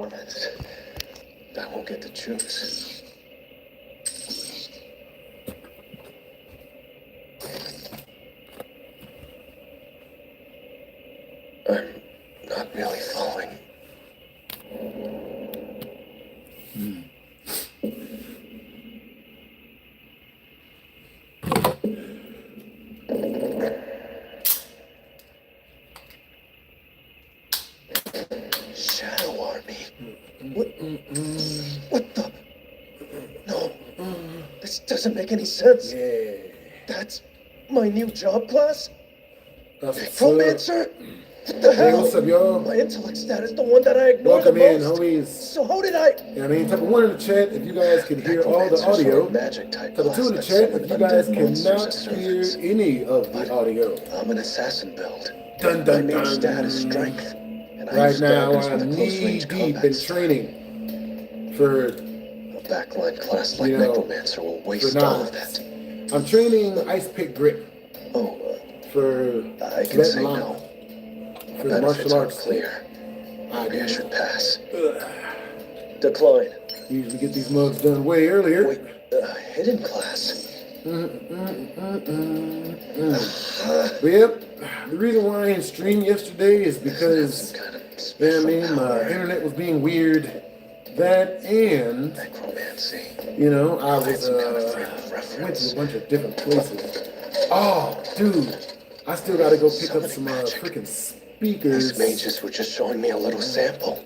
performance. I won't get to choose. I'm not really following. Shadow Army? What the? No. This doesn't make any sense. Yeah. That's my new job class? That's Necromancer? What the hell? Hey, what's up, y'all? My intellect stat is the one that I ignore Welcome the in, most. homies. So how did I? Yeah, I mean, type of 1 in the chat if you guys can hear all the audio. Type of 2 in the chat if you guys cannot hear any of the audio. I'm an assassin build. Dun dun My main dun. stat is strength. And I Right use now, daggers with a I'm close range knee deep combat in style. training for, A backline class like Necromancer will waste all of that. I'm training Ice Pick Grip Oh, for I can say Vietnam, no. for the martial arts. Clear. Maybe I should pass. Ugh. Decline. Usually get these mugs done way earlier. Wait, hidden class. But yep, the reason why I didn't stream yesterday is because, my internet was being weird. That and, Necromancy. you know, I was, went reference. to a bunch of different places. Oh, dude, I still gotta go pick up some freaking speakers. These mages were just showing me a little sample.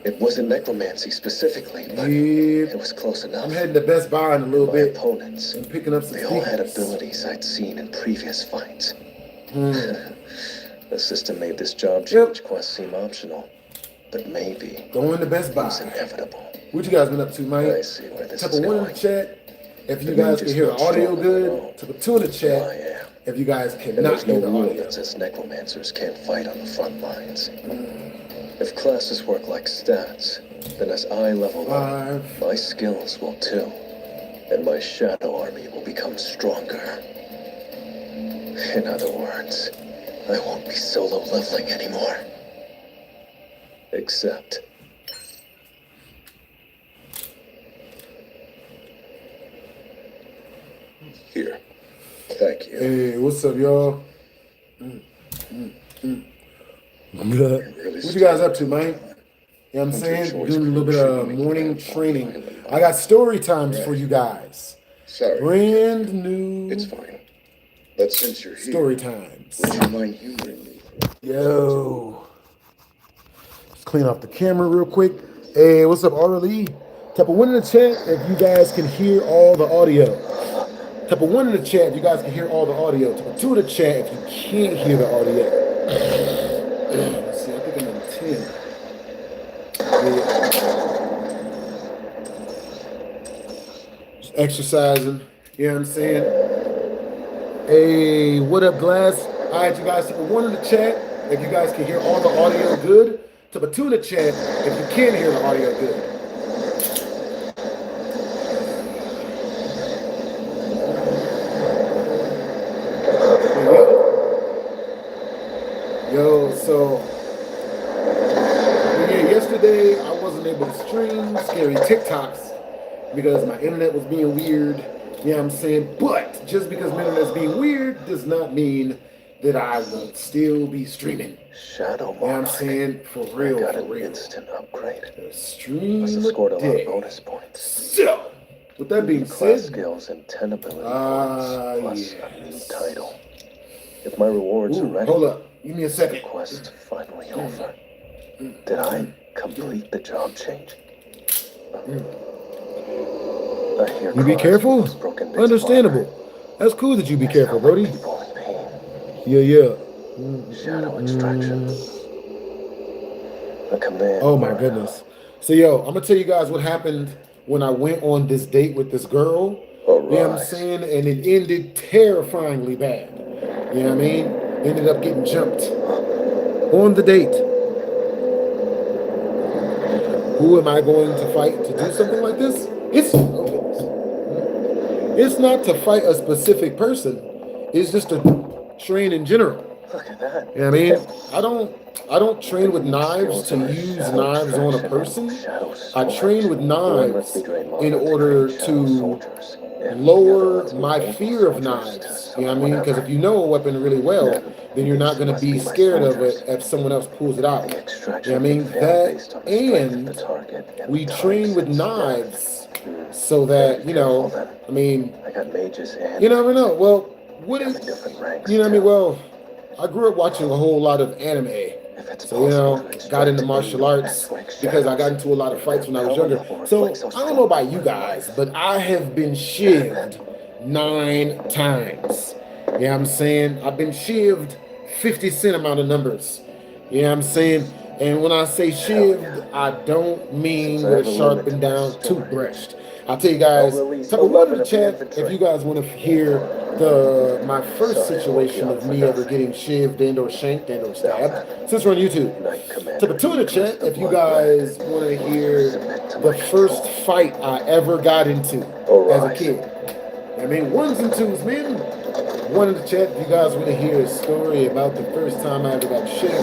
It wasn't necromancy specifically, but it was close enough. I'm heading to Best Buy in a little bit. My opponents, and picking up some they all had abilities I'd seen in previous fights. The system made this job change quest seem optional, but maybe going to Best Buy. It's inevitable. What you guys been up to, Mike? I see where this Type is of 1 in going. the chat if you guys can hear the audio good. Type of 2 in the chat if you guys cannot hear the audio. That says necromancers can't fight on the front lines. If classes work like stats, then as I level up, my skills will too. And my shadow army will become stronger. In other words, I won't be solo leveling anymore. Except... Here. Thank you. Hey, what's up, y'all? What you guys up to, man? You know what I'm saying? Doing a little bit of morning training. I got story times for you guys. Sorry. Brand new. It's fine. But since you're here, story times. would you mind humoring me? Yo. Let's clean off the camera real quick. Hey, what's up, RLE? Type of 1 in the chat if you guys can hear all the audio. Type of 1 in the chat if you guys can hear all the audio. Type of 2 in the chat if you can't hear the audio. Let's see, I think I'm in 10. Yeah. Just exercising. You know what I'm saying? Hey, what up, Glass? All right, you guys, type of 1 in the chat if you guys can hear all the audio good. Type of 2 in the chat if you can't hear the audio good. Yo, so yeah, yesterday I wasn't able to stream scary TikToks because my internet was being weird. You know what I'm saying? But just because my internet's being weird does not mean that I will still be streaming. Shadow Monarch. You know what I'm saying? For real, I got for an real. instant upgrade. Stream Must have scored a lot of bonus points. So, with that being class said, skills and 10 ability points plus a new title. If my rewards are ready, hold up. Give me a second. the quest finally over. Did I complete the job change? I hear You be careful? Understandable. That's cool that you be careful, Brody. Yeah. Shadow extraction. A command. Oh my goodness. So yo, I'm gonna tell you guys what happened when I went on this date with this girl. You know what I'm saying? And it ended terrifyingly bad. You know what I mean? Ended up getting jumped on the date. Who am I going to fight to do something like this? It's not to fight a specific person. It's just to train in general. Look at that. You know what I mean? I don't train with knives to use knives on a person. I train with knives in order to lower my fear of knives. You know what I mean? Because if you know a weapon really well, then you're not going to be scared of it if someone else pulls it out. You know what I mean? That, and we train with knives so that, you know, I mean, you never know. Well, what is, you know what I mean? Well, I grew up watching a whole lot of anime. So, you know, got into martial arts because I got into a lot of fights when I was younger. So, I don't know about you guys, but I have been shivved 9 times. You know what I'm saying? I've been shivved 50 cent amount of numbers. You know what I'm saying? And when I say shivved, I don't mean with a sharpened down toothbrush. I'll tell you guys, type of one in the chat if you guys want to hear my first situation of me ever getting shivved and or shanked and or stabbed, since we're on YouTube. Type of 2 in the chat if you guys want to hear the first fight I ever got into as a kid. I mean, 1s and 2s, man. 1 in the chat if you guys want to hear a story about the first time I ever got shanked.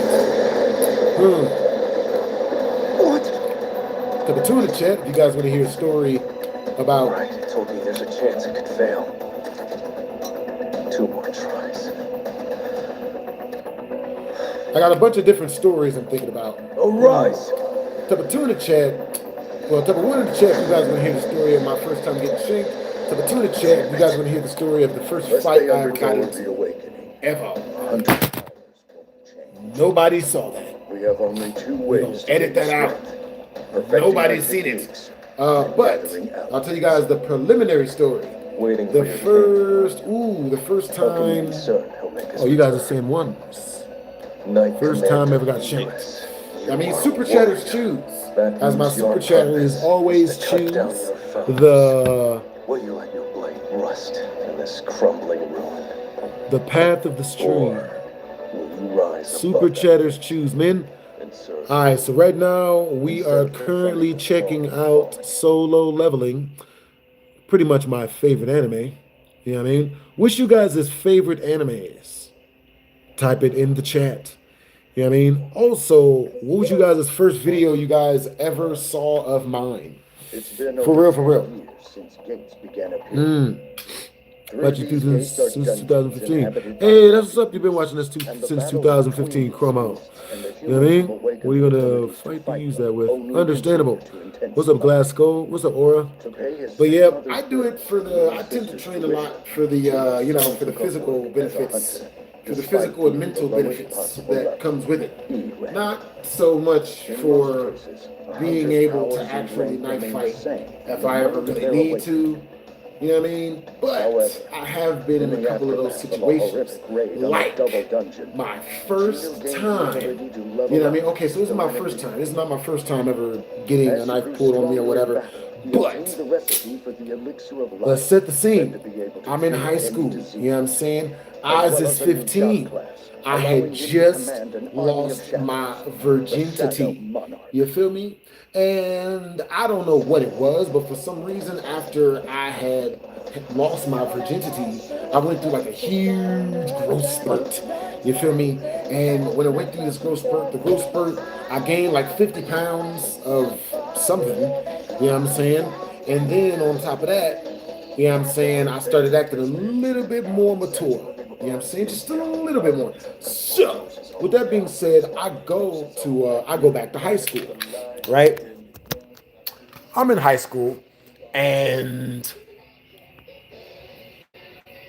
What? Type of 2 in the chat if you guys want to hear a story about. Right, it told me there's a chance it could fail. 2 more tries. I got a bunch of different stories I'm thinking about. Arise! Type of 2 in the chat. Well, type of 1 in the chat if you guys want to hear the story of my first time getting shanked. Type of 2 in the chat if you guys want to hear the story of the first fight I ever got into. Ever. Nobody saw that. We have only 2 ways to edit that out. Nobody's seen it. But I'll tell you guys the preliminary story. The first time. Oh, you guys are saying 1s. First time I ever got shanked. I mean, super chatters choose. As my super chatters always choose the. Will you let your blade rust in this crumbling ruin? The path of the stream. Will you rise super chatters choose, men. All right, so right now we are currently checking out Solo Leveling. Pretty much my favorite anime. You know what I mean? What's you guys' favorite animes? Type it in the chat. You know what I mean? Also, what was you guys' first video you guys ever saw of mine? For real. Since Gates began appearing. Since 2015. Hey, that's what's up. You've been watching this since 2015, Chromo. You know what I mean? What are you gonna fight to use that with? Understandable. What's up, Glasgow? What's up, Aura? But yeah, I do it for the. I tend to train a lot for the, you know, for the physical benefits, for the physical and mental benefits that comes with it. Not so much for being able to actually knife fight if I ever really need to. You know what I mean? But I have been in a couple of those situations. Like my first time. You know what I mean? Okay, so this is my first time. This is not my first time ever getting a knife pulled on me or whatever. But let's set the scene. I'm in high school. You know what I'm saying? I was just 15. I had just lost my virginity. You feel me? And I don't know what it was, but for some reason, after I had lost my virginity, I went through like a huge growth spurt. You feel me? And when I went through this growth spurt, I gained like 50 pounds of something. You know what I'm saying? And then on top of that, you know what I'm saying, I started acting a little bit more mature. You know what I'm saying? Just a little bit more. So, with that being said, I go back to high school, right? I'm in high school, and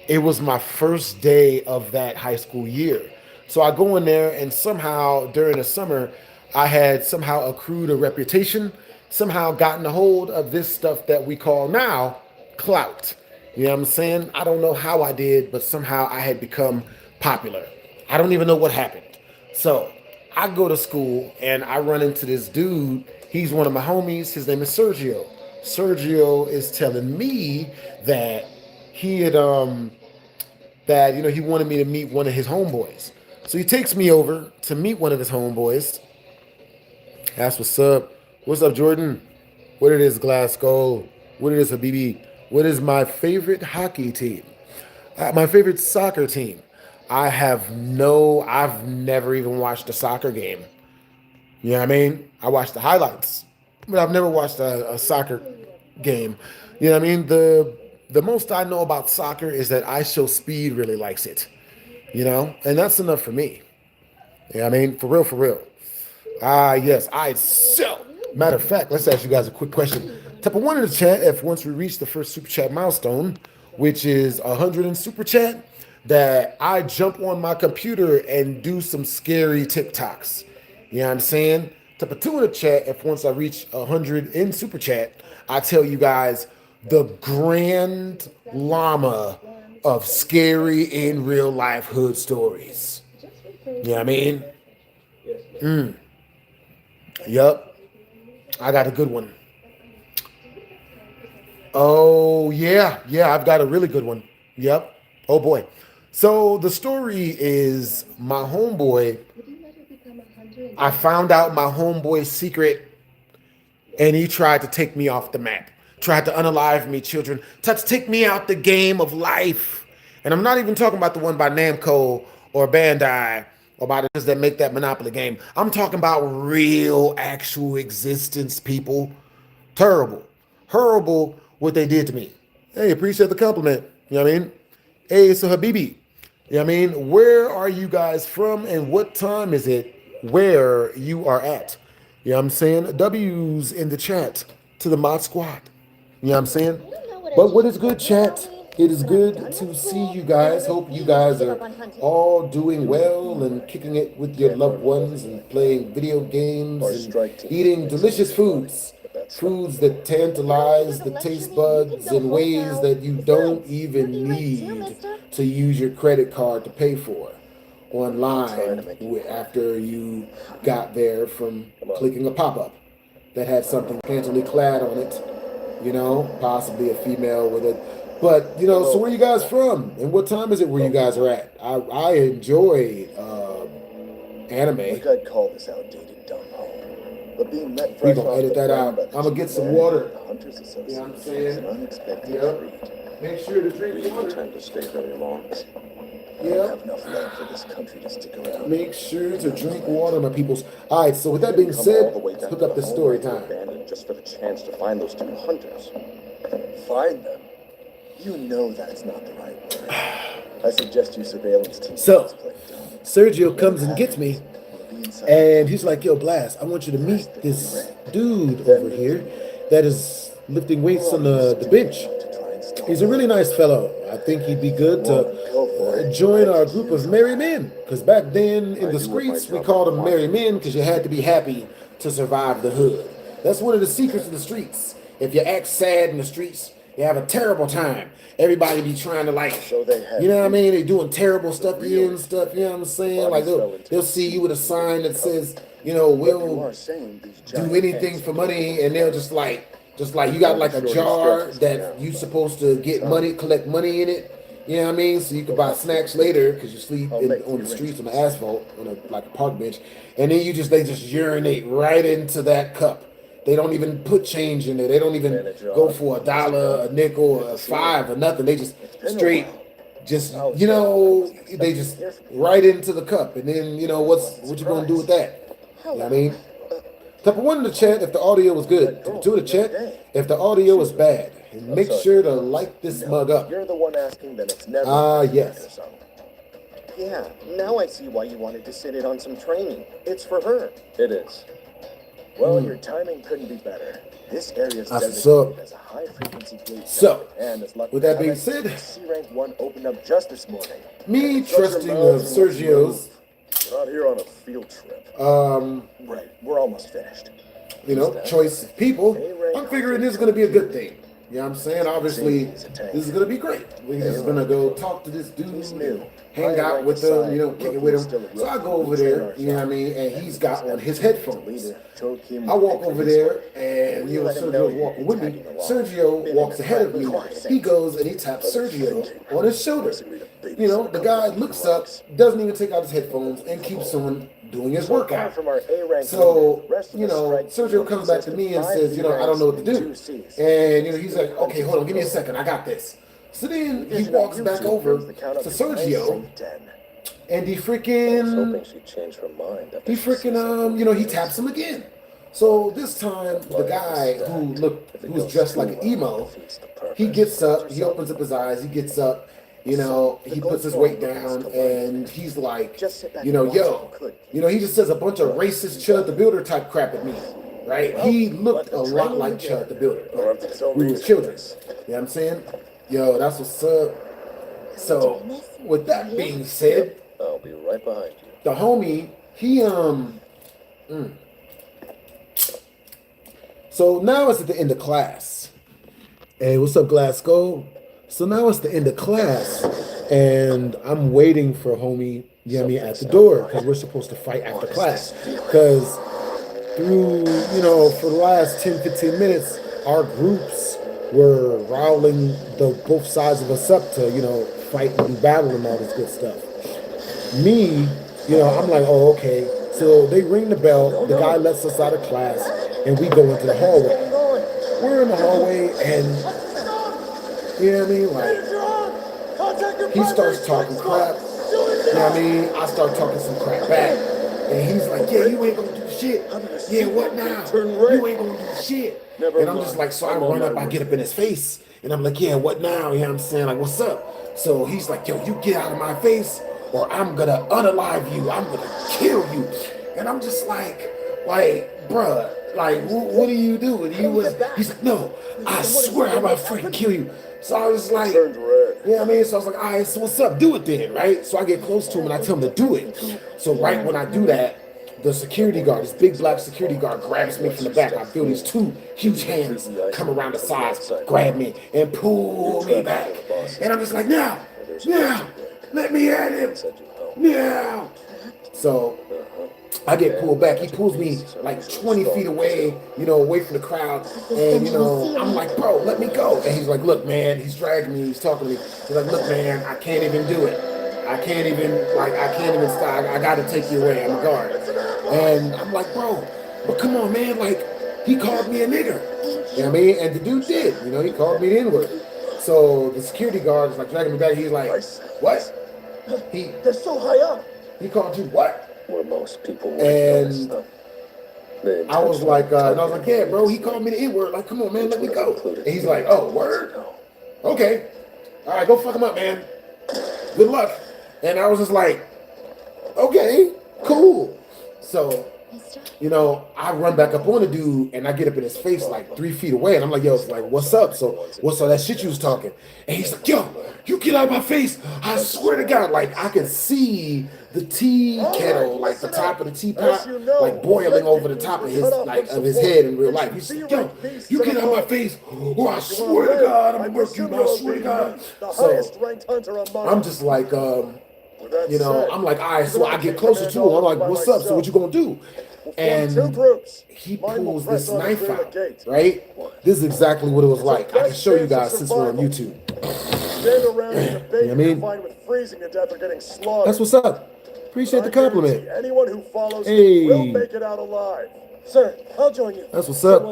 it was my first day of that high school year. So I go in there, and somehow during the summer, I had somehow accrued a reputation, somehow gotten a hold of this stuff that we call now clout. You know what I'm saying? I don't know how I did, but somehow I had become popular. I don't even know what happened. So I go to school and I run into this dude. He's one of my homies. His name is Sergio. Sergio is telling me that he had, that, you know, he wanted me to meet one of his homeboys. So he takes me over to meet one of his homeboys. That's what's up. What's up, Jordan? What it is, Glasgow? What it is, Habibi? What is my favorite hockey team? My favorite soccer team? I've never even watched a soccer game. You know what I mean? I watched the highlights, but I've never watched a soccer game. You know what I mean? The most I know about soccer is that I Show Speed really likes it. You know? And that's enough for me. You know what I mean? For real, for real. Yes, so. Matter of fact, let's ask you guys a quick question. Type a 1 in the chat if once we reach the first super chat milestone, which is 100 in super chat, that I jump on my computer and do some scary TikToks. You know what I'm saying? Type a 2 in the chat if once I reach 100 in super chat, I tell you guys the grand llama of scary in real life hood stories. You know what I mean? Yup. I got a good one. Oh, yeah, I've got a really good one. Yep. Oh, boy. So the story is my homeboy. I found out my homeboy's secret, and he tried to take me off the map. Tried to unalive me, children. Tried to take me out the game of life. And I'm not even talking about the one by Namco or Bandai or by those that make that Monopoly game. I'm talking about real, actual existence, people. Terrible. Horrible what they did to me. Hey, appreciate the compliment. You know what I mean? Hey, so Habibi. You know what I mean? Where are you guys from and what time is it where you are at? You know what I'm saying? W's in the chat to the mod squad. You know what I'm saying? But what is good, chat? It is good to see you guys. Hope you guys are all doing well and kicking it with your loved ones and playing video games and eating delicious foods. Foods that tantalize the taste buds in ways that you don't even need to use your credit card to pay for online after you got there from clicking a pop-up that had something scantily clad on it, you know, possibly a female with it. But, you know, so where you guys from? And what time is it where you guys are at? I enjoy anime. I'd call this outdated dumb but being met we're going to edit that out. I'm going to get some water. The Hunters Association you know what I'm saying? An unexpected treat. Make sure to drink You water. intend to stay very long. I Yeah. don't have enough land for this country to stick around. Make sure to drink water, my peoples. All right, so with that being said, let's hook up the story time. Just for the chance to find those two hunters. Find them? You know that's not the right word. I suggest you surveillance team. So, Sergio comes and gets me, and he's like, yo, Blast, I want you to meet this dude over here that is lifting weights on the bench. He's a really nice fellow. I think he'd be good to join our group of merry men. Because back then in the streets, we called them merry men because you had to be happy to survive the hood. That's one of the secrets of the streets. If you act sad in the streets, you have a terrible time. Everybody be trying to you know what I mean? They doing terrible stuff to you and stuff, you know what I'm saying? Like they'll see you with a sign that says, you know, we'll do anything for money, and they'll just like you got like a jar that you supposed to get money, collect money in it. You know what I mean? So you can buy snacks later because you sleep on the streets on the asphalt on like a park bench, and then they just urinate right into that cup. They don't even put change in there. They don't even go for $1, a nickel, a $5, or nothing. They just straight, you know, they just right into the cup. And then, you know, what you gonna do with that? You know what I mean? Type 1 in the chat if the audio was good. Type 2 in the chat if the audio is bad. And make sure to light this mug up. You're the one asking, then it's never. Yes. Yeah, now I see why you wanted to sit in on some training. It's for her. It is. Well, your timing couldn't be better. This area is designated as a high-frequency gate. So, and with that being said, C-Rank 1 opened up just this morning. Me trusting Sergio's. We're not here on a field trip. Right, we're almost finished. You know, choice of people. I'm figuring this is going to be a good thing. You know what I'm saying? Obviously, this is going to be great. We're just going to go talk to this dude, hang out with him, you know, kick it with him. So I go over there, you know what I mean, and he's got on his headphones. I walk over there, and, you know, Sergio's walking with me. Sergio walks ahead of me. He goes and he taps Sergio on his shoulder. You know, the guy looks up, doesn't even take out his headphones, and keeps on doing his workout. So, you know, Sergio comes back to me and says, you know, I don't know what to do. And, you know, he's like, okay, hold on, give me a second, I got this. So then he walks back over to Sergio, And he I was freaking, hoping she'd change her mind. After he she sees freaking, something you know, he serious. taps him again. So this time, the guy who was dressed like an emo, he gets up, he opens up his eyes, he gets up, you know, he puts his weight down, and he's like, you know, yo, you know, he just says a bunch of racist Chud the Builder type crap at me, right? He looked a lot like Chud the Builder. We were children, you know what I'm saying? Yo, that's what's up. So, with that being said, I'll be right behind you. the homie, he, so now it's at the end of class. Hey, what's up, Glasgow? So now it's the end of class, and I'm waiting for homie, you know what I mean, at the door, because we're supposed to fight after class. Because through, you know, for the last 10, 15 minutes, our groups were riling both sides of us up to, you know, fight and do battle and all this good stuff. Me, you know, I'm like, oh, okay. So they ring the bell, the guy lets us out of class, and we go into the hallway. We're in the hallway, and, you know what I mean, like, he starts talking crap, you know what I mean, I start talking some crap back, and he's like, yeah, you ain't gonna do shit, yeah, what now, you ain't gonna do shit, and I'm just like, so I run up, I get up in his face, and I'm like, yeah, what now, you know what I'm saying, like, what's up? So he's like, yo, you get out of my face, or I'm gonna unalive you, I'm gonna kill you, and I'm just like, bruh, like, what do you do? And he's like, no, I swear I'm gonna freaking kill you. So I was like, you know what I mean? So I was like, all right, so what's up? Do it then, right? So I get close to him and I tell him to do it. So right when I do that, the security guard, this big black security guard, grabs me from the back. I feel these two huge hands come around the sides, grab me, and pull me back. And I'm just like, now, let me at him, now. So I get pulled back. He pulls me like 20 feet away, you know, away from the crowd. And, you know, I'm like, bro, let me go. And he's like, look, man, he's dragging me. He's talking to me. He's like, look, man, I can't even do it. I can't even stop. I got to take you away. I'm a guard. And I'm like, bro, but come on, man. Like, he called me a nigger. You know what I mean? And the dude did. You know, he called me the N-word. So the security guard is like dragging me back. He's like, what? They're so high up. He called you what? Where most people and I was like, yeah, bro, he called me the N-word. Like, come on, man, let me go. And he's like, oh, word? Okay. All right, go fuck him up, man. Good luck. And I was just like, okay, cool. So, you know, I run back up on the dude and I get up in his face like 3 feet away. And I'm like, yo, it's like, what's up? So, what's all that shit you was talking? And he's like, yo, you get out of my face. I swear to God, like, I could see the tea kettle, like the top of the teapot, like boiling over the top of his head in real life. He's like, yo, you get out of my face, or I swear to God, I'm gonna work you, I swear to God. So I'm just like, you know, I'm like, all right, so I get closer to him. I'm like, what's up? So what you gonna do? And he pulls this knife out, right? This is exactly what it was like. I can show you guys since we're on YouTube. You know what I mean? That's what's up. Appreciate the compliment. Anyone who follows hey. will make it out alive. Sir, I'll join you. That's what's up.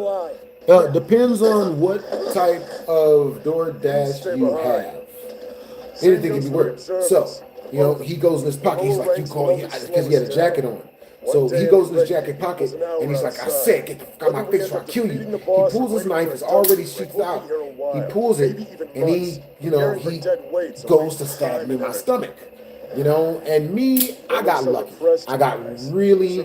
Depends on what type of DoorDash you have. Anything can be worked. So, you know, he goes in his pocket. He's like, you call me, because he had a jacket on. So he goes in his jacket pocket, and he's like, I said, get the fuck out of my face or I'll kill you. He pulls his knife, it's already sheathed out. He pulls it, and he, you know, he goes to stab me in my stomach. You know, and me, I got lucky. I got really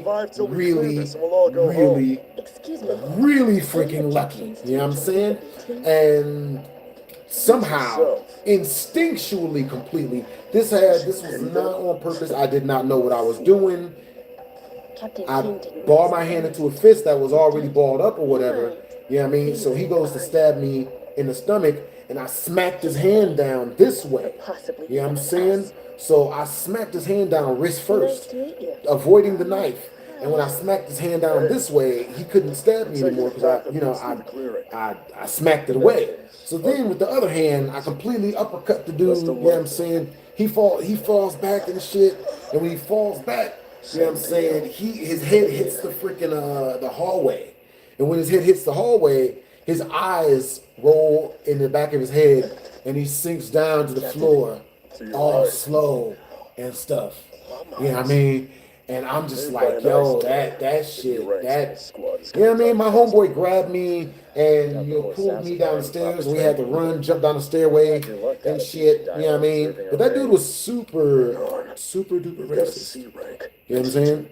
freaking lucky. You know what I'm saying? And somehow, instinctually, completely, this was not on purpose. I did not know what I was doing. I balled my hand into a fist that was already balled up or whatever. You know what I mean? So he goes to stab me in the stomach, and I smacked his hand down this way. You know what I'm saying? So I smacked his hand down wrist first, avoiding the knife. And when I smacked his hand down this way, he couldn't stab me anymore because I smacked it away. So then with the other hand, I completely uppercut the dude. You know what I'm saying? He falls back and shit. And when he falls back, you know what I'm saying, his head hits the freaking the hallway. And when his head hits the hallway, his eyes roll in the back of his head, and he sinks down to the floor, all slow and stuff. You know what I mean? And I'm just like, yo, that shit, that, you know what I mean? My homeboy grabbed me and, you know, pulled me down the stairs, and we had to run, jump down the stairway and shit, you know what I mean? But that dude was super duper racist. You know what I'm saying?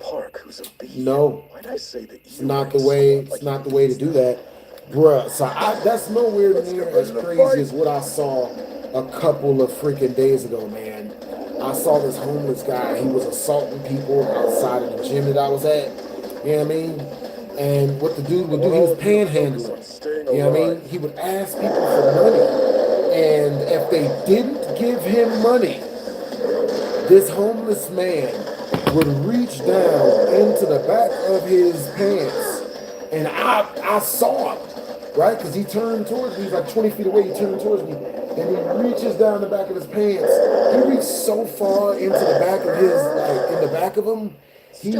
No, it's not the way to do that. Bruh, so that's nowhere near as crazy as what I saw a couple of freaking days ago, man. I saw this homeless guy. He was assaulting people outside of the gym that I was at. You know what I mean? And what the dude would do, he was panhandling. You know what I mean? He would ask people for money. And if they didn't give him money, this homeless man would reach down into the back of his pants. And I saw him. Right? Because he turned towards me. He's like 20 feet away. He turned towards me. And he reaches down the back of his pants. He reached so far into the back of his, like, in the back of him, he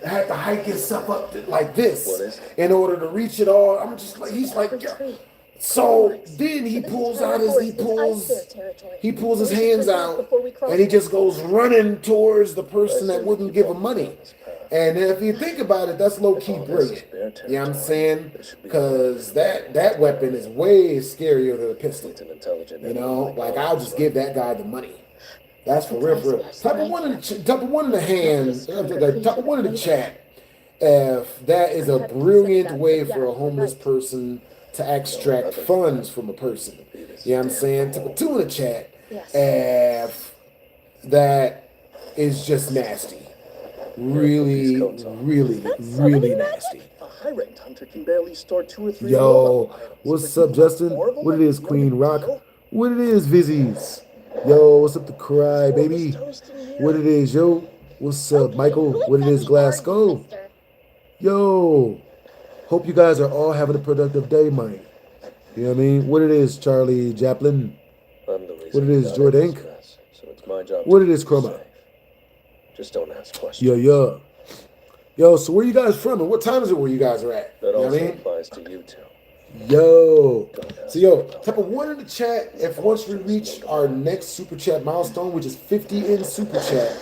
had to hike himself up like this in order to reach it all. I'm just like, he's like, yeah. So then he pulls his hands out, and he just goes running towards the person that wouldn't give him money. And if you think about it, that's low-key brilliant. You know what I'm saying? Because that weapon is way scarier than a pistol. You know? Like, I'll just give that guy the money. That's for real, for real. Type of one in the hand, type of one in the chat, if that is a brilliant way for a homeless person to extract funds from a person. You know what I'm saying? Type of two in the chat, if that is just nasty. Really nasty. Yo, what's up, Justin? What it is, Queen Rock? What it is, Vizzies? Yo, what's up, the cry, baby? What it is, yo? What's up, Michael? What it is, Glasgow? Yo, hope you guys are all having a productive day, man. You know what I mean? What it is, Charlie Chaplin? What it is, Jordan? What it is, Chroma? Just don't ask questions. Yeah. Yo, so where you guys from, and what time is it where you guys are at? That also applies to you two. Yo. So, yo, type of one in the chat if once we reach our next super chat milestone, which is 50 in super chat,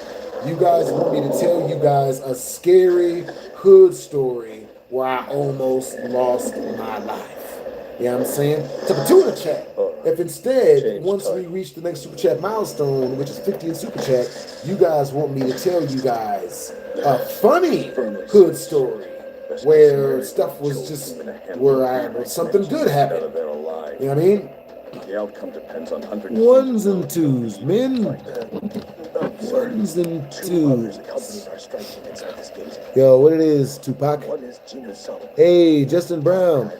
you guys want me to tell you guys a scary hood story where I almost lost my life. You know what I'm saying? Type of two in the chat. If instead, once we reach the next super chat milestone, which is 50 in super chat, you guys want me to tell you guys a funny hood story where stuff was just where something good happened. You know what I mean? The outcome depends on hundreds. Ones and twos, men. Ones and twos. Yo, what it is, Tupac? Hey, Justin Brown.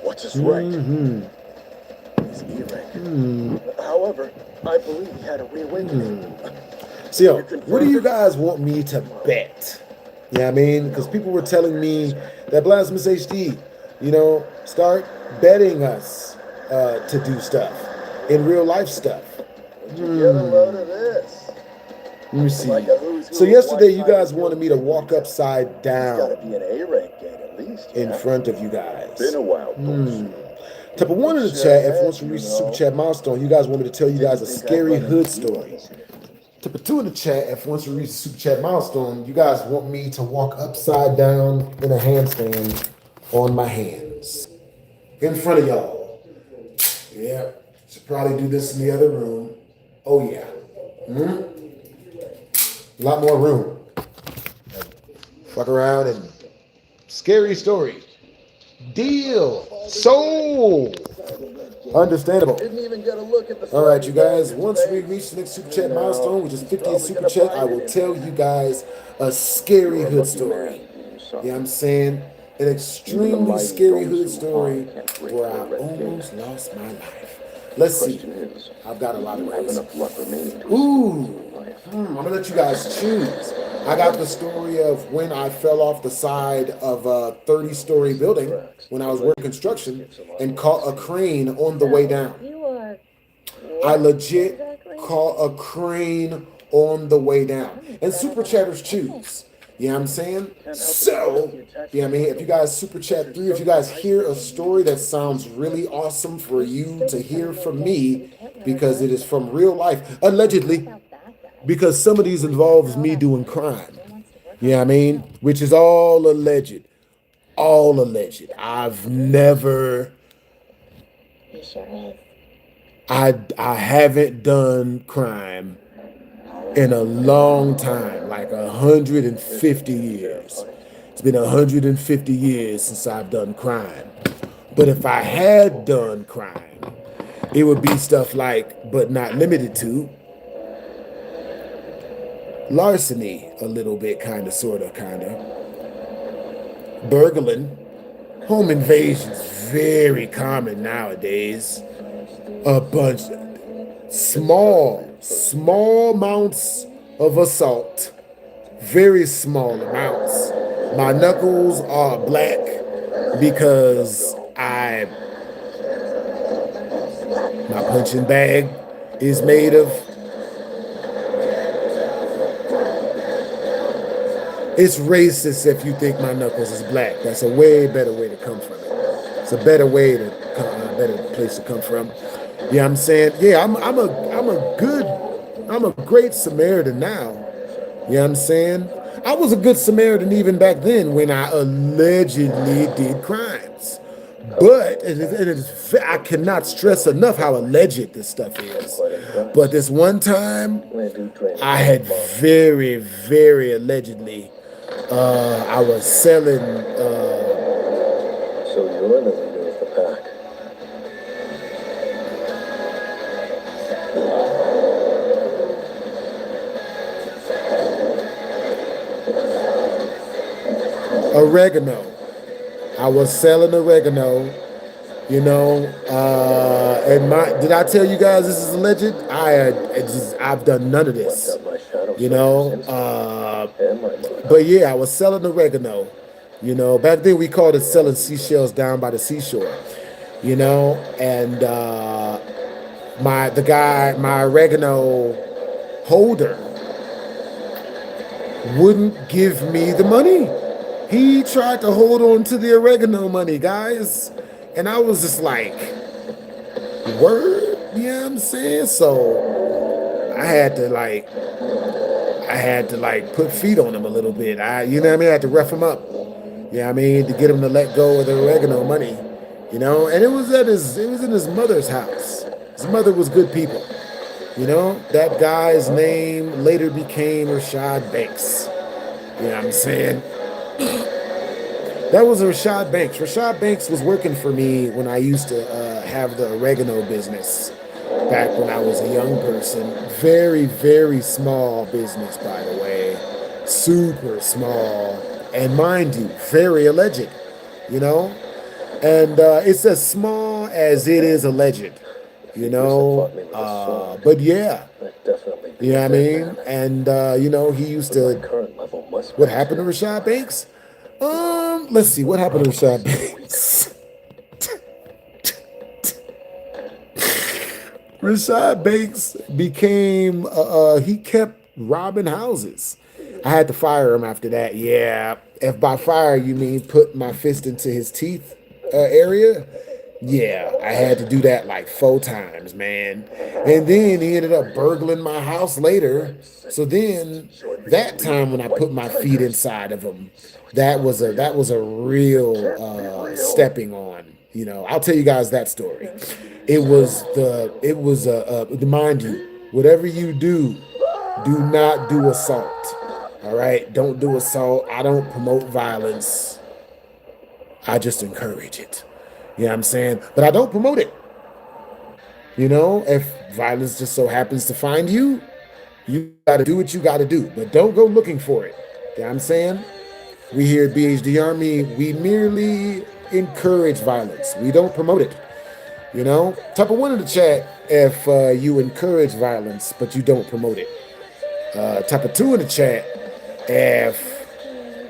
What's his rank? His E rank. However, I believe he had a reawakening. So, yo, what do you guys want me to bet? You know what I mean? Because people were telling me that BlastphamousHD, you know, start betting us to do stuff, in real life stuff. Get a load of this. Let me see. So yesterday you guys wanted me to walk upside down in front of you guys. Been a while. Type of one in the chat, if once we reach the super chat milestone, you guys want me to tell you guys a scary hood story. Type of two in the chat, if once we reach the super chat milestone, you guys want me to walk upside down in a handstand on my hands in front of y'all. Yeah, should probably do this in the other room. Oh yeah. A lot more room. Fuck around and scary story. Deal. Sold. Understandable. All right, you guys. Once we reach the next super chat milestone, which is 50th super chat, I will tell you guys a scary hood story. You know what I'm saying? An extremely scary hood story where I almost lost my life. Let's see. I've got a lot of ways. Ooh. I'm going to let you guys choose. I got the story of when I fell off the side of a 30-story building when I was working construction and caught a crane on the way down. I legit caught a crane on the way down. And super chatters choose. You know what I'm saying? So, you know what I mean? If you guys super chat through, if you guys hear a story that sounds really awesome for you to hear from me, because it is from real life, allegedly, because some of these involves me doing crime. You know what I mean? Which is all alleged. All alleged. I've never. He sure is. I haven't done crime in a long time, like 150 years. It's been 150 years since I've done crime. But if I had done crime, it would be stuff like, but not limited to, larceny, a little bit, kind of, sort of, burgling, home invasions, very common nowadays. A bunch, small amounts of assault, very small amounts. My knuckles are black because my punching bag is made of. It's racist if you think my knuckles is black. That's a way better way to come from it. It's a better way to better place to come from. You know what I'm saying? Yeah, I'm a great Samaritan now. You know what I'm saying? I was a good Samaritan even back then when I allegedly did crimes. But I cannot stress enough how alleged this stuff is. But this one time, I had very, very allegedly, I was selling. So you're the leader of the pack. Oregano. I was selling oregano, you know, and did I tell you guys this is alleged? I've done none of this, you know, but yeah, I was selling oregano, you know, back then we called it selling seashells down by the seashore, you know, and my oregano holder wouldn't give me the money. He tried to hold on to the oregano money, guys. And I was just like, word? You know what I'm saying? So I had to put feet on him a little bit. You know what I mean? I had to rough him up. You know what I mean? To get him to let go of the oregano money. You know? And it was in his mother's house. His mother was good people. You know? That guy's name later became Rashad Banks. You know what I'm saying? That was Rashad Banks. Rashad Banks was working for me when I used to have the oregano business back when I was a young person. Very, very small business, by the way. Super small. And mind you, very alleged, you know? And it's as small as it is alleged, you know? But yeah. You know what I mean? And, you know, he used to... What happened to Rashad Banks? Let's see, what happened to Rashad Banks? Rashad Banks became, he kept robbing houses. I had to fire him after that, yeah. If by fire you mean put my fist into his teeth area, yeah, I had to do that like 4 times, man. And then he ended up burgling my house later. So then that time when I put my feet inside of him, that was a real stepping on. You know, I'll tell you guys that story. Mind you, whatever you do not do assault. All right, don't do assault. I don't promote violence. I just encourage it. You know what I'm saying? But I don't promote it. You know, if violence just so happens to find you, you got to do what you got to do. But don't go looking for it. You know what I'm saying? We here at BHD Army, we merely encourage violence. We don't promote it. You know? Type of 1 in the chat if you encourage violence, but you don't promote it. Type of 2 in the chat if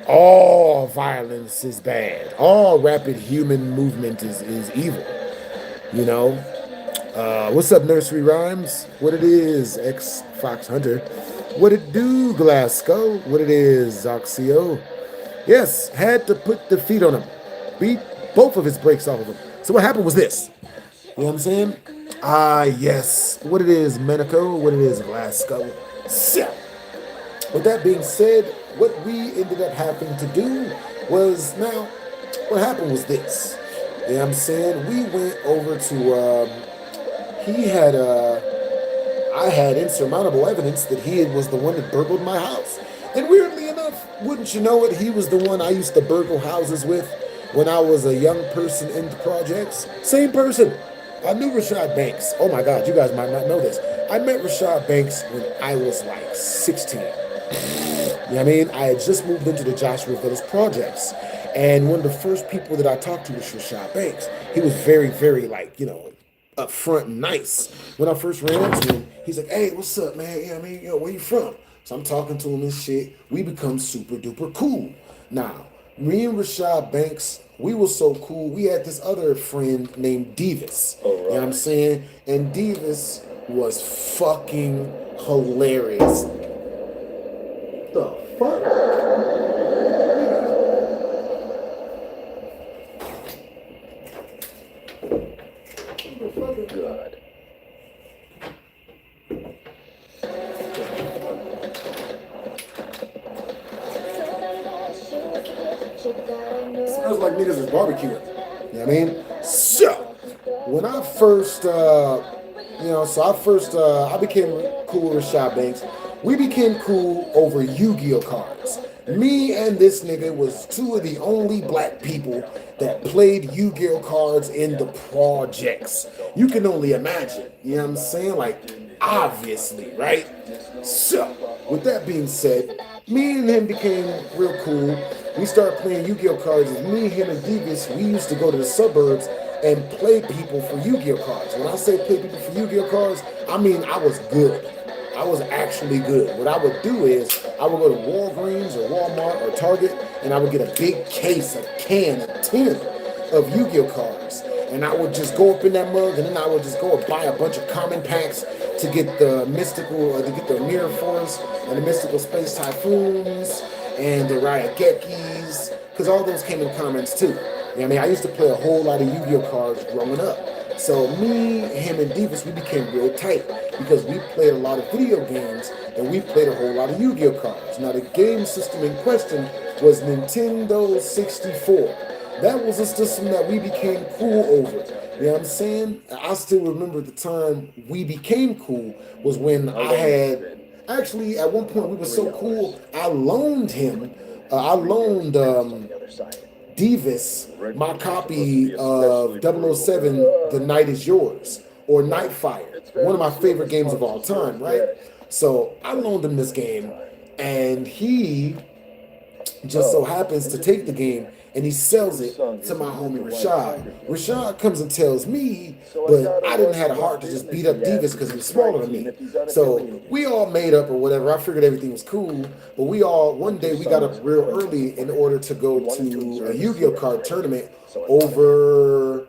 all violence is bad. All rapid human movement is evil. You know? What's up, Nursery Rhymes? What it is, X Fox Hunter? What it do, Glasgow? What it is, Oxio? Yes, had to put the feet on him. Beat both of his brakes off of him. So what happened was this. You know what I'm saying? Yes. What it is, Menaco? What it is, Glasgow? So, with that being said, what we ended up having to do was, now, what happened was this. You know what I'm saying? We went over to, I had insurmountable evidence that he was the one that burgled my house. And weirdly enough, wouldn't you know it, he was the one I used to burgle houses with when I was a young person in the projects. Same person. I knew Rashad Banks. Oh my God, you guys might not know this. I met Rashad Banks when I was like 16. You know what I mean? I had just moved into the Joshua Village projects. And one of the first people that I talked to was Rashad Banks. He was very, very like, you know, upfront and nice. When I first ran into him, he's like, hey, what's up, man? You know what I mean? Yo, where you from? So I'm talking to him and shit. We become super duper cool. Now, me and Rashad Banks, we were so cool. We had this other friend named Davis. You know what I'm saying? And Davis was fucking hilarious. The fuck? God. Sounds like niggas is barbecuing. You know what I mean? So, when I first, I became cool with Rashad Banks. We became cool over Yu-Gi-Oh cards. Me and this nigga was two of the only black people that played Yu-Gi-Oh cards in the projects. You can only imagine, you know what I'm saying? Like, obviously, right? So, with that being said, me and him became real cool. We started playing Yu-Gi-Oh cards. Me, him, and Davis, we used to go to the suburbs and play people for Yu-Gi-Oh cards. When I say play people for Yu-Gi-Oh cards, I mean I was good. I was actually good. What I would do is I would go to Walgreens or Walmart or Target and I would get a big case, a tin of Yu-Gi-Oh cards. And I would just go up in that mug and then I would just go and buy a bunch of common packs to get the mystical, to get the Mirror Force and the mystical Space Typhoons and the Ryagekis, because all those came in commons too. You know what I mean? I used to play a whole lot of Yu-Gi-Oh cards growing up. So me, him, and Davis, we became real tight because we played a lot of video games and we played a whole lot of Yu-Gi-Oh cards. Now the game system in question was Nintendo 64. That was a system that we became cool over. You know what I'm saying? I still remember the time we became cool was when I had, actually at one point we were so cool, I loaned Davis my copy of 007, The Night Is Yours, or Nightfire, one of my favorite games of all time, right? So I loaned him this game, and he just so happens to take the game and he sells it to my homie Rashad. Rashad comes and tells me, but I didn't have the heart to just beat up Davis because he was smaller than me. So we all made up or whatever. I figured everything was cool, but one day we got up real early in order to go to a Yu-Gi-Oh card tournament over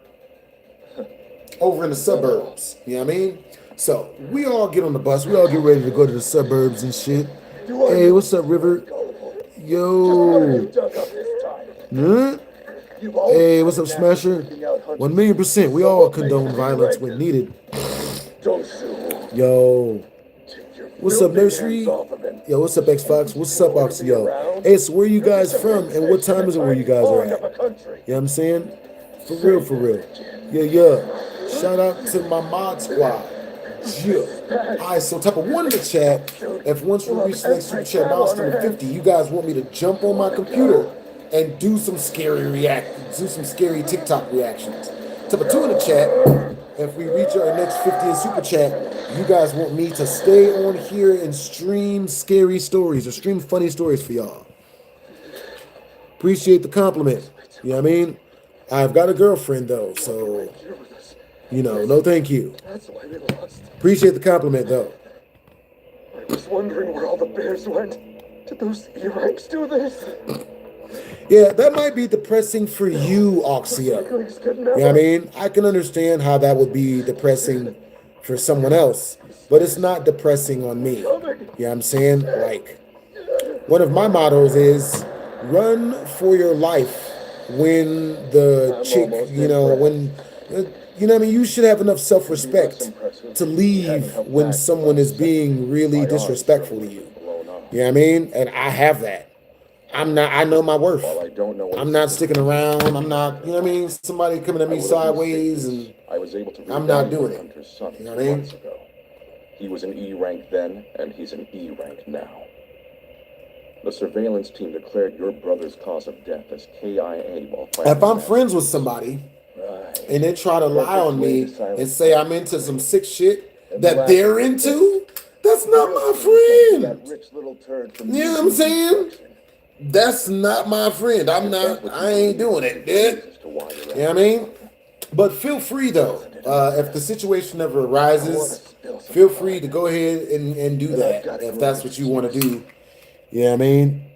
in the suburbs. You know what I mean? So we all get on the bus. We all get ready to go to the suburbs and shit. Hey, what's up, River? Yo. Huh? Hey, what's up, Smasher? 1,000,000%. We all condone violence when needed. Yo. What's up, Nursery? Yo, what's up, X-Fox? What's up, Oxy? Yo. Hey, so where you guys from and what time is it where you guys are at? You know what I'm saying? For real, for real. Yeah. Shout out to my mod squad. Yeah. Alright, so type of one in the chat. If once we reach the next super chat milestone of 50, you guys want me to jump on my computer and do some scary TikTok reactions. Type of two in the chat. If we reach our next 50 in super chat, you guys want me to stay on here and stream scary stories or stream funny stories for y'all. Appreciate the compliment. You know what I mean? I've got a girlfriend though, so no thank you. Appreciate the compliment though. I was wondering where all the bears went. Did those E-ranks do this? Yeah, that might be depressing for you, Oxio. You know what I mean? I can understand how that would be depressing for someone else, but it's not depressing on me. You know what I'm saying? Like, one of my mottos is run for your life when the chick, when You know what I mean? You should have enough self-respect to leave when someone is being really disrespectful to you. You know what I mean? And I have that. I know my worth. I'm not sticking around. I'm not, you know what I mean? Somebody coming at me sideways and I'm not doing it. You know what I mean? He was an E rank then, and he's an E rank now. The surveillance team declared your brother's cause of death as KIA while fighting. If I'm friends with somebody and they try to lie on me and say I'm into some sick shit that they're into, that's not my friend. You know what I'm saying? That's not my friend. I ain't doing it, dude. You know what I mean? But feel free, though, if the situation ever arises, feel free to go ahead and do that if that's what you want to do. You know what I mean?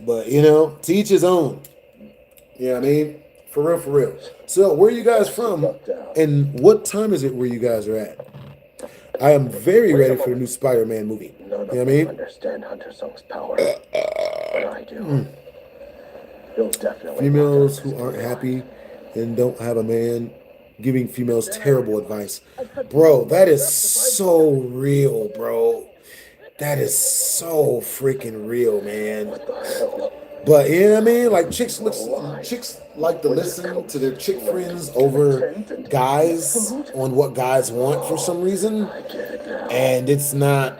But, you know, to each his own. You know what I mean? For real, for real. So, where are you guys from? And what time is it where you guys are at? I am very ready for the new Spider-Man movie. You know what I mean? Understand Hunter Song's power, but I do. He'll definitely Females who aren't happy and don't have a man giving females terrible advice. Bro, that is so real, bro. That is so freaking real, man. But you know what I mean? Like chicks like to listen to their chick friends over guys on what guys want for some reason. And it's not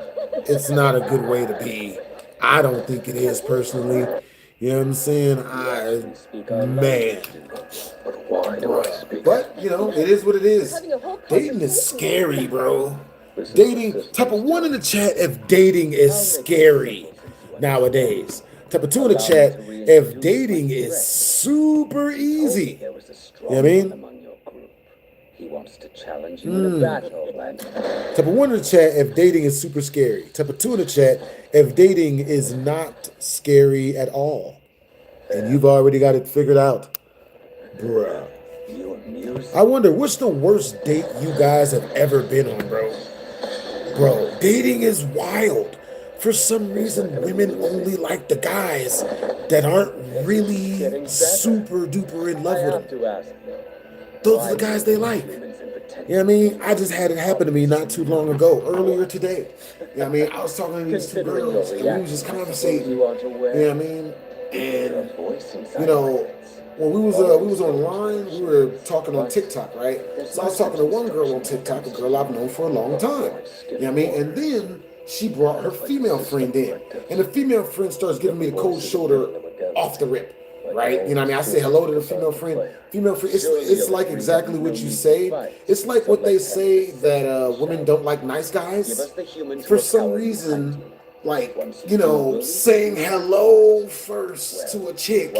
a good way to be. I don't think it is personally. You know what I'm saying? Man. But, you know, it is what it is. Dating is scary, bro. Dating, type of 1 in the chat if dating is scary nowadays. Type of 2 in the chat if dating is super easy. You know what I mean? He wants to challenge you in a battle, Type of 1 in the chat if dating is super scary. Type of 2 in the chat if dating is not scary at all. And you've already got it figured out. Bruh. I wonder, what's the worst date you guys have ever been on, bro? Bro, dating is wild. For some reason, women only like the guys that aren't really super duper in love with them. Those are the guys they like. You know what I mean? I just had it happen to me not too long ago, earlier today. You know what I mean? I was talking to these 2 girls, and we was just conversating. You know what I mean? And, you know, when we was online, we were talking on TikTok, right? So I was talking to one girl on TikTok, a girl I've known for a long time. You know what I mean? And then she brought her female friend in. And the female friend starts giving me the cold shoulder off the rip. Right? You know what I mean? I say hello to the female friend. Female friend, it's like exactly what you say. It's like what they say that women don't like nice guys. For some reason, like, you know, saying hello first to a chick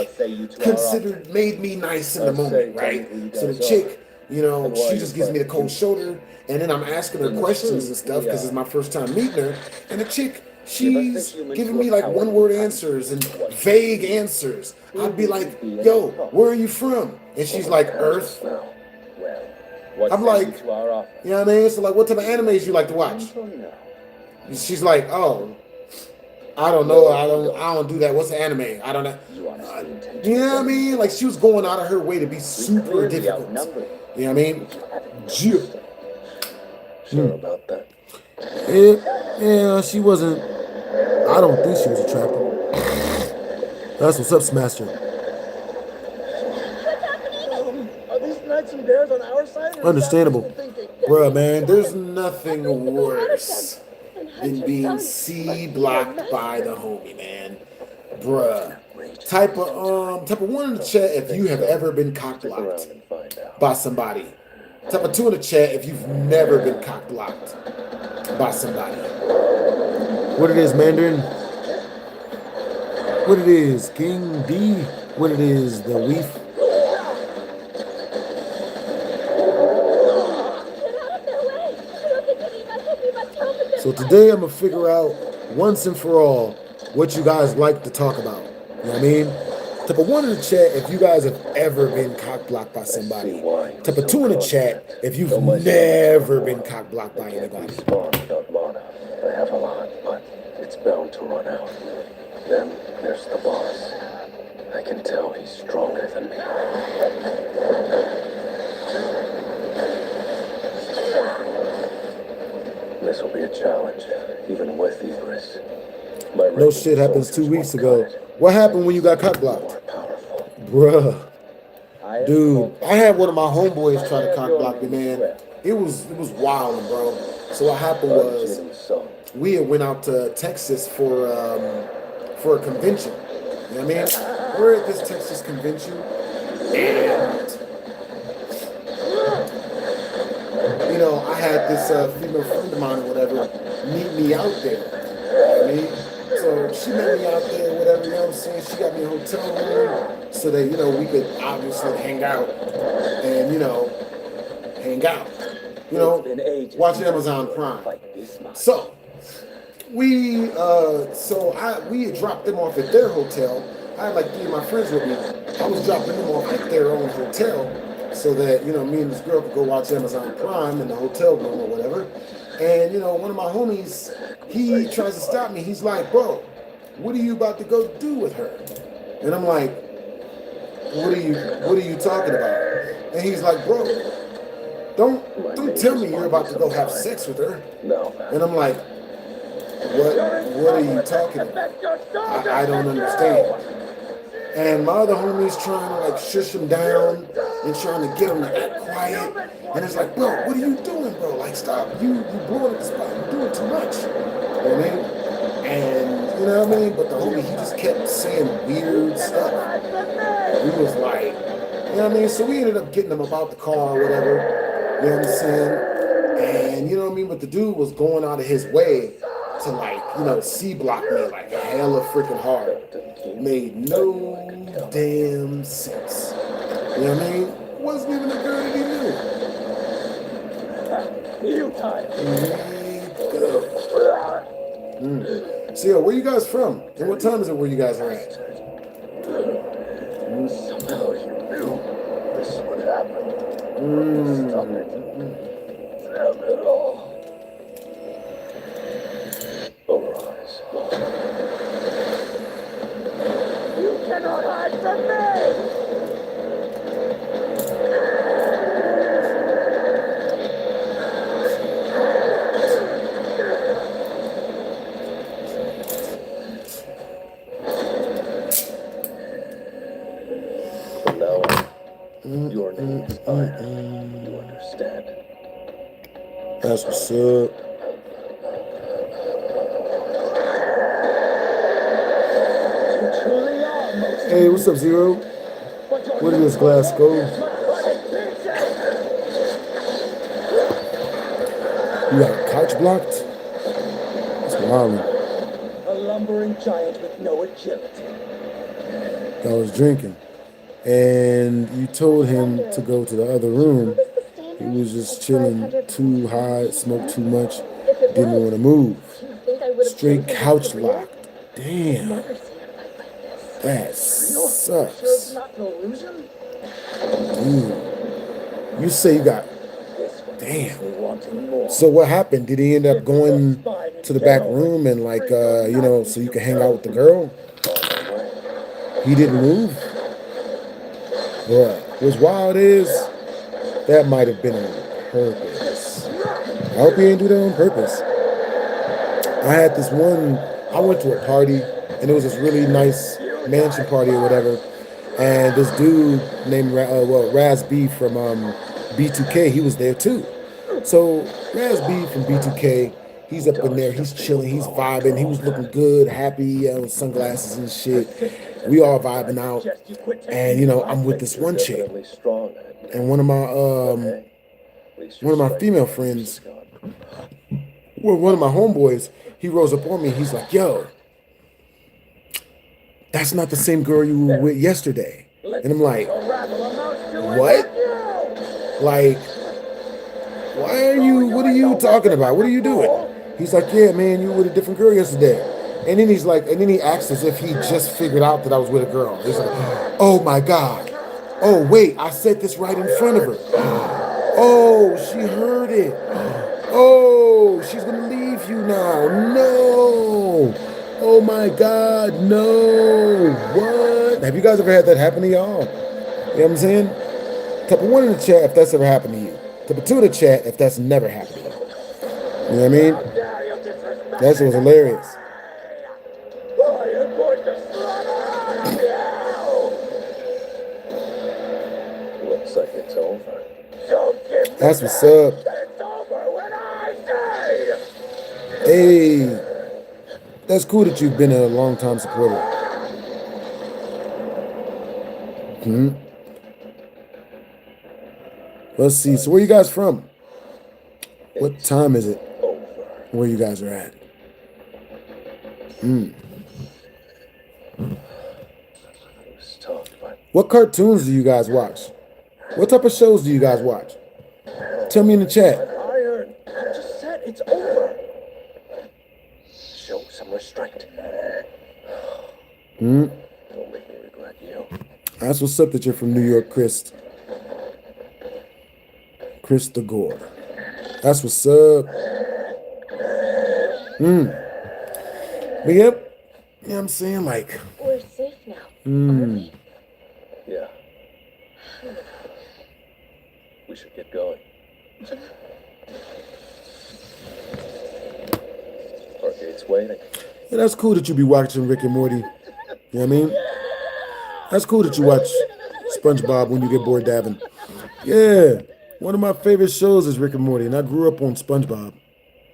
made me nice in the moment, right? So the chick, you know, she just gives me the cold shoulder, and then I'm asking her questions and stuff because it's my first time meeting her, and the chick, she's giving me like 1-word answers and vague answers. I'd be like, yo, where are you from? And she's like, Earth. I'm like, you know what I mean? So like, what type of animes you like to watch? She's like, oh, I don't know. I don't do that. What's the anime? I don't know. You know what I mean? Like she was going out of her way to be super difficult. You know what I mean? Sure about that. Yeah, she wasn't. I don't think she was attractive. That's what's up, Smaster. Are these knights and bears on our side? Understandable. Bruh, man, there's nothing worse than being C-blocked by the homie, man. Bruh. Type of 1 in the chat if you have ever been cock-blocked by somebody. Type of 2 in the chat if you've never been cock-blocked by somebody. What it is, Mandarin? What it is, King D? What it is, the Weef? So today I'm going to figure out once and for all what you guys like to talk about. You know what I mean? Type of 1 in the chat if you guys have ever been cock-blocked by somebody. Type of 2 in the chat if you've never been cock-blocked by anybody. I have a lot, but it's bound to run out. Then there's the boss. I can tell he's stronger than me. This will be a challenge, even with Icarus. No shit happens 2 weeks ago. What happened when you got cock blocked? Powerful. Bruh. Dude, I had one of my homeboys try to cock block me, man. It was wild, bro. So what happened was we had went out to Texas for a convention. You know what I mean? We're at this Texas convention, and you know, I had this female friend of mine or whatever meet me out there. You know what I mean? So she met me out there, whatever, you know what I'm saying? She got me a hotel room so that, you know, we could obviously hang out and, you know, watch Amazon Prime. So we had dropped them off at their hotel. I had like 3 of my friends with me. I was dropping them off at their own hotel so that, you know, me and this girl could go watch Amazon Prime in the hotel room or whatever. And, you know, one of my homies, he tries to stop me. He's like, bro, what are you about to go do with her? And I'm like, what are you talking about? And he's like, bro, don't tell me you're about to go have sex with her. No. And I'm like, what are you talking about? I don't understand. And my other homie's trying to like shush him down and trying to get him to act quiet. And it's like, bro, what are you doing, bro? Like, stop. You blowing at the spot. You're doing too much. You know what I mean? And, you know what I mean? But the homie, he just kept saying weird stuff. He was like, you know what I mean? So we ended up getting him about the car or whatever. You know what I'm saying? And, you know what I mean? But the dude was going out of his way to, like, you know, C-block me like hella freaking hard. Made no damn sense. You know what I mean? Wasn't even a girl that he knew. You tired? So, yo, where you guys from? And what time is it where you guys are at? Somehow you knew this would happen. Stop it. Damn it all. Our eyes. You cannot hide from me! From now on, your name is Iron. You understand? That's what's up. You truly are most. Hey, what's up, Zero? Where did this glass go? You got a couch blocked? That's wild. A lumbering giant with no agility. I was drinking. And you told him to go to the other room. He was just chilling, too high, smoked too much, didn't want to move. Straight couch locked. Damn. That sucks. Dude. You say you got... Damn. So what happened? Did he end up going to the back room and like, you know, so you can hang out with the girl? He didn't move? Bruh. What's wild is, that might have been on purpose. I hope he didn't do that on purpose. I had this one, I went to a party, and it was this really nice mansion party or whatever, and this dude named, Raz B from B2K, he was there too. So Raz B from B2K, he's up in there, he's chilling, he's vibing, he was looking good, happy, with sunglasses and shit. We all vibing out, and you know, I'm with this one chick, and one of my female friends, well, one of my homeboys, he rose up on me. He's like, "Yo, that's not the same girl you were with yesterday." And I'm like, "What? Like, why are you? What are you talking about? What are you doing?" He's like, "Yeah, man, you were with a different girl yesterday." And then he's like, and then he acts as if he just figured out that I was with a girl. He's like, "Oh my God. Oh, wait, I said this right in front of her. Oh, she heard it. Oh, she's gonna leave you now. No. Oh my God, no. What? Have you guys ever had that happen to y'all? You know what I'm saying? Type of 1 in the chat if that's ever happened to you. Type of 2 in the chat if that's never happened to you. You know what I mean? That shit was hilarious. I am going to slaughter all of you! Looks like it's over. Don't give me That's what's that. up. It's over when I say! Hey, that's cool that you've been a long time supporter. Let's see. So where you guys from? What time is it? Over. Where you guys are at? It was tough, but What cartoons do you guys watch? What type of shows do you guys watch? Tell me in the chat. iron. I just said it's over. Show some restraint. Don't make me regret you. That's what's up that you're from New York, Chris. Chris the Gore. That's what's up. But yep. You know what I'm saying? Like, We're safe now, aren't we? Yeah. We should get going. Arcade's waiting. yeah, that's cool that you be watching Rick and Morty. You know what I mean? That's cool that you watch SpongeBob when you get bored dabbing. Yeah. One of my favorite shows is Rick and Morty, and I grew up on SpongeBob.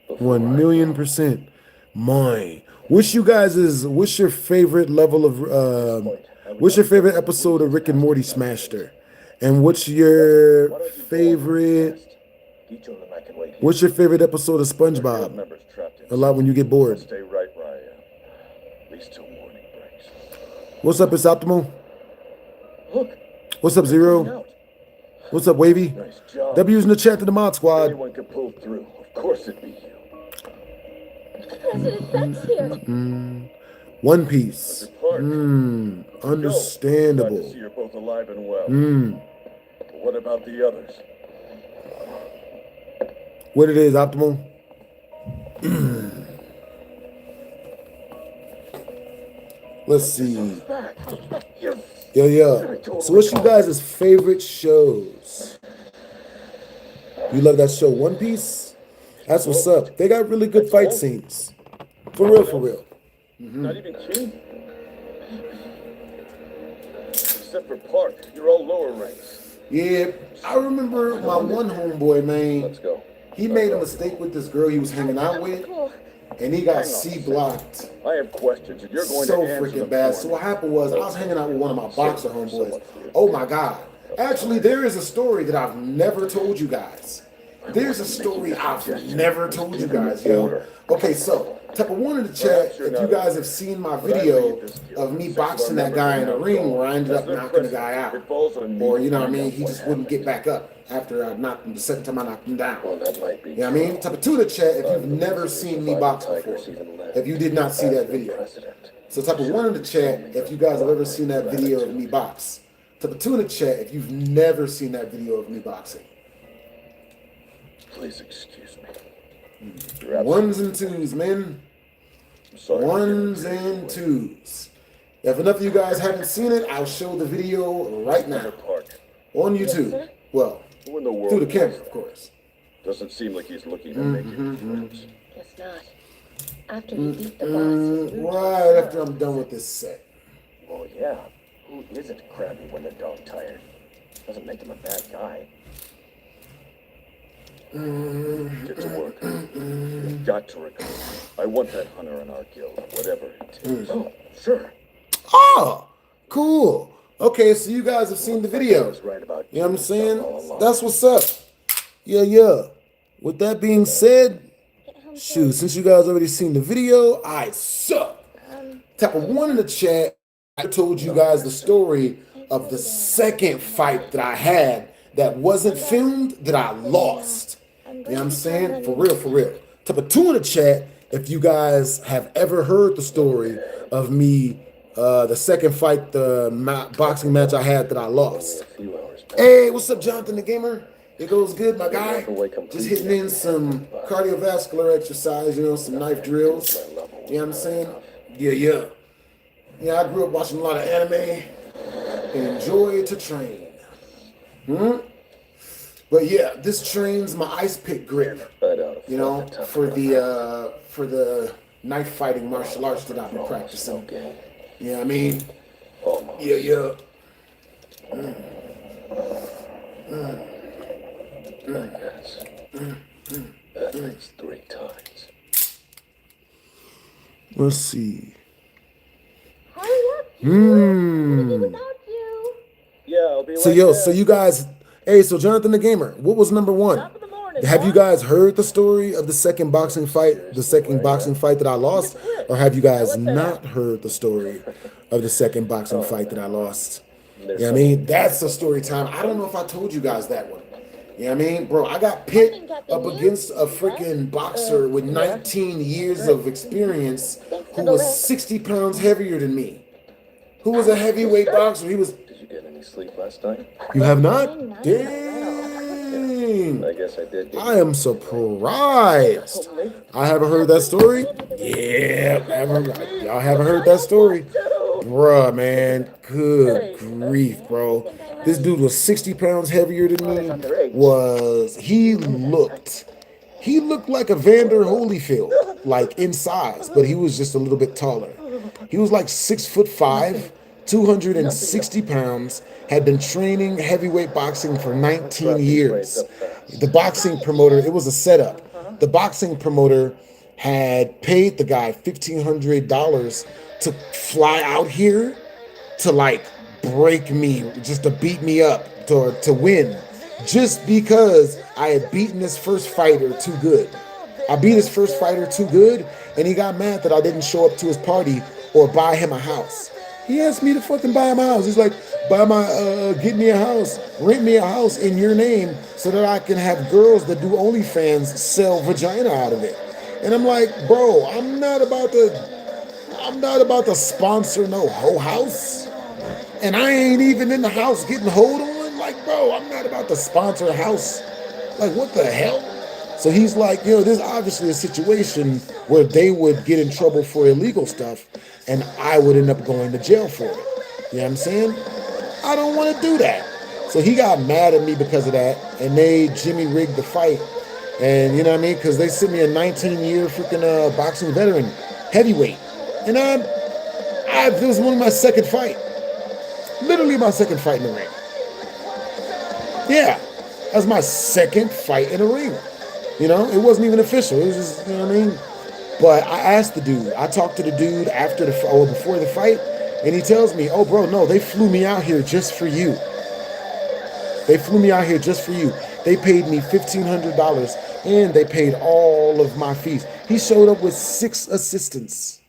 1,000,000% mine. What's your favorite level of what's your favorite episode of Rick and Morty Smashed? And what's your favorite episode of SpongeBob? Members trapped in. A lot when you get bored. Stay right where I am. At least till morning breaks. What's up, it's Optimal? Look, What's up, Zero? out. What's up, Wavy? Nice job. W's in the chat to the mod squad. Anyone could pull through. Of course it'd be you. President Beck's here. One Piece. Clark. Glad to Understandable. see you're both alive and well. But what about the others? What it is, Optimal? Let's see. Yeah. So what's you guys' favorite shows? You love that show One Piece? That's what's up. They got really good fight scenes. For real. Not even King? Except for Park, you're all lower ranks. Yeah, I remember my one homeboy, man. Let's go. He made a mistake with this girl he was hanging out with, and he got C blocked. I have questions, and you're going So to answer freaking them bad. for So me. what happened was I was hanging out with one of my boxer homeboys. Oh my God. Actually, there is a story that I've never told you guys. There's a story I've never told you guys, yo. Okay, so type of one in the chat if you guys have seen my video of me boxing that guy in the ring where I ended up knocking the guy out. Or, you know what I mean, he just wouldn't get back up after I knocked him, the second time I knocked him down. Well, that might be. You know what I mean? Type of two in the chat if you've never seen me box before. If you did not see that video. So type of one in the chat if you guys have ever seen that video of me box. Type of two in the chat if you've never seen that video of me boxing. Please excuse me. Ones and twos, man. I'm sorry. Ones and twos. If enough of you guys haven't seen it, I'll show the video right now Park. on YouTube. Well, Who in the world through the was camera, that? of course. Doesn't seem like he's looking to make any friends. Guess not. After he beat the boss, his roots Right after I'm done with this set. Well, yeah. Who isn't crabby when they're dog tired? Doesn't make him a bad guy. Get to work. You've got to recover. I want that hunter in our guild, whatever it takes. Oh, sure. Oh, cool. Okay, so you guys have seen the video. was right about You know what I'm saying? all along. That's what's up. Yeah. With that being said, shoot, since you guys already seen the video, I suck. Type of one in the chat. I told you guys the story of the second fight that I had that wasn't filmed that I lost. You know what I'm saying? For real. Type of two in the chat if you guys have ever heard the story of me, the second fight, the boxing match I had that I lost. A few hours back. Hey, what's up, Jonathan the Gamer? It goes good, my guy. Just hitting in some cardiovascular exercise, you know, some knife drills. You know what I'm saying? Yeah. Yeah, I grew up watching a lot of anime and enjoy to train. But yeah, this trains my ice pick grip. I doubt you know, for the knife fighting martial arts that I've been practicing. You know what I mean? Almost. Yeah. I guess. At least 3 times. Let's see. Hurry up, Busy without you. Yeah, I'll be So right yo, there. so you guys, hey, so Jonathan the Gamer, what was number 1? Top of the morning, Have you boss. guys heard the story of the second boxing fight that I lost? Or have you guys not heard the story of the second boxing fight that I lost? You know what I mean? That's a story time. I don't know if I told you guys that one. You know what I mean? Bro, I got pit up against a freaking boxer with 19 years of experience who was 60 pounds heavier than me. Who was a heavyweight boxer. He was... Did you get any sleep last night? You have not? Dang. I guess I did. I am surprised. I haven't heard that story. Yeah, y'all haven't heard that story. Bruh, man. Good grief, bro. This dude was 60 pounds heavier than me. He looked like a Vander Holyfield, like in size, but he was just a little bit taller. He was like 6'5", 260 pounds, had been training heavyweight boxing for 19 years. The boxing promoter, it was a setup. The boxing promoter had paid the guy $1,500 to fly out here to like break me, just to beat me up, to win. Just because I had beaten this first fighter too good. I beat his first fighter too good, and he got mad that I didn't show up to his party or buy him a house. He asked me to fucking buy him a house. He's like, get me a house, rent me a house in your name so that I can have girls that do OnlyFans sell vagina out of it. And I'm like, bro, I'm not about to sponsor no hoe house. And I ain't even in the house getting hoed on. Like, bro, I'm not about to sponsor a house. Like, what the hell? So he's like, there's obviously a situation where they would get in trouble for illegal stuff and I would end up going to jail for it. You know what I'm saying? I don't want to do that. So he got mad at me because of that, and they Jimmy rigged the fight. And you know what I mean? Because they sent me a 19-year freaking boxing veteran, heavyweight. And this was one of my second fight. Literally my second fight in the ring. Yeah, that was my second fight in the ring. You know, it wasn't even official. It was just, you know what I mean? But I asked the dude. I talked to the dude before the fight, and he tells me, "Oh, bro, no, they flew me out here just for you. They flew me out here just for you. They paid me $1,500, and they paid all of my fees." He showed up with 6 assistants.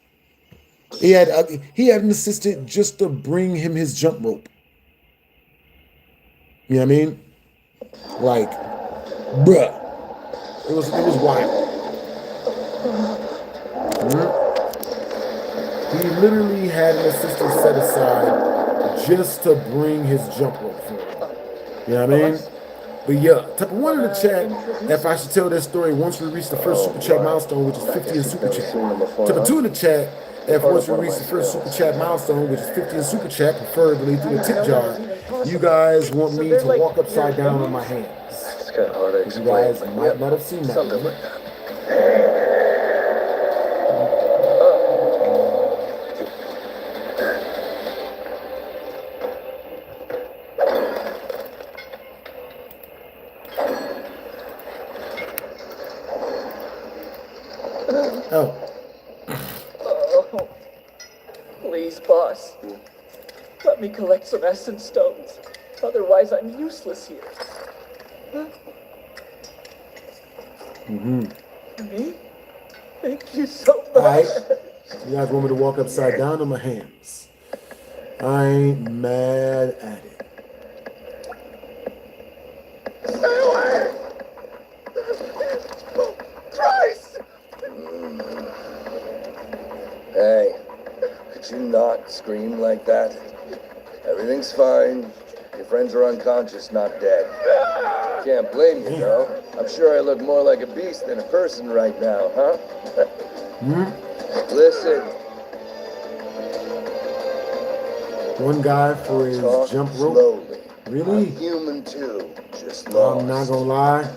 He had an assistant just to bring him his jump rope. You know what I mean? Like, bruh. It was wild. He literally had an assistant set aside just to bring his jump rope for him. You know what I mean? But yeah, type of 1 in the chat if I should tell that story once we reach the first super chat milestone, which is 50 in super chat. Type of 2 in the chat if once we reach the first super chat milestone, which is 50 in super chat, preferably through the tip jar, you guys want me to walk upside down on my hands. It's kind of hard to explain. You guys might not have seen that. Something like that. Oh. Oh, please, boss. Let me collect some essence stones. Otherwise, I'm useless here. Huh? Me? Thank you so much. All right. You guys want me to walk upside down on my hands? I ain't mad at it. Stay away! Christ! Hey, could you not scream like that? Everything's fine. Your friends are unconscious, not dead. Can't blame you, though. I'm sure I look more like a beast than a person right now, huh? Listen. One guy for his Talk jump rope. slowly. Really? I'm human too. Just lost. I'm not gonna lie.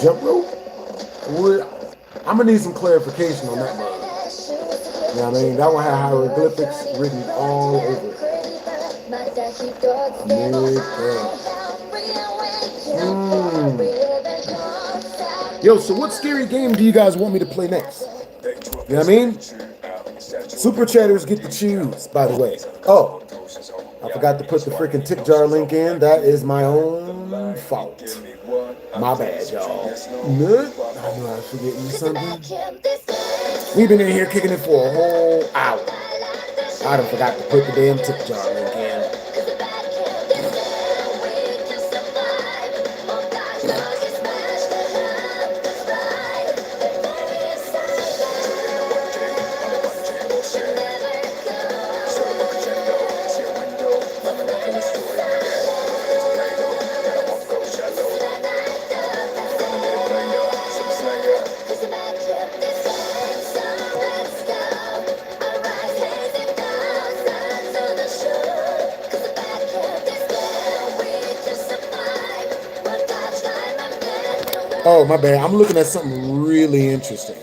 Jump rope? I'm gonna need some clarification on that one. You know what I mean? That one had hieroglyphics written all over it. Yo, so what scary game do you guys want me to play next? You know what I mean? Super chatters get to choose, by the way. Oh, I forgot to put the freaking tip jar link in. That is my own fault. My bad, y'all. Good. I knew I was forgetting something. We've been in here kicking it for a whole hour. I done forgot to put the damn tip jar link in. Oh, my bad. I'm looking at something really interesting.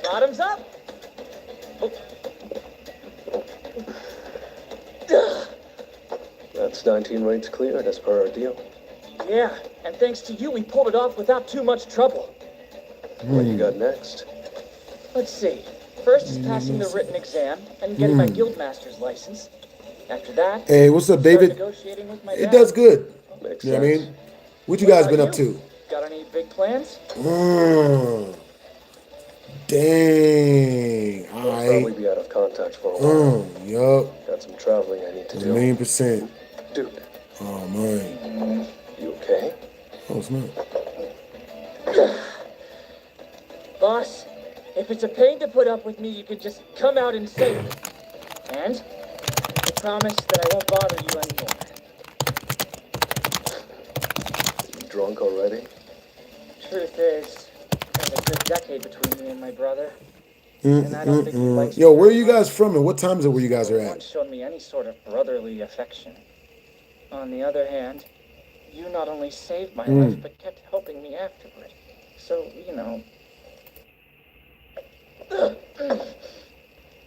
Bottoms up. That's 19 rates cleared as per our deal. Yeah, and thanks to you, we pulled it off without too much trouble. What you got next? Let's see. First is passing the written exam and getting my guildmaster's license. After that, hey, what's up, David? Negotiating with my It dad. does good. Makes You know what I sense. mean? What you guys been up to? Got any big plans? Dang. All I'll probably right. be out of contact for a while. Yup. Got some traveling I need to A do. million percent. Dude, Oh, man. you okay? Oh, it's not. Boss, if it's a pain to put up with me, you can just come out and say it. And I promise that I won't bother you anymore. You drunk already? Truth is, there's a good decade between me and my brother. And I don't think he likes Yo, me where are very you much. guys from and what time is it where you guys are Never once at? shown me any sort of brotherly affection. On the other hand, you not only saved my life, but kept helping me afterward. So, you know.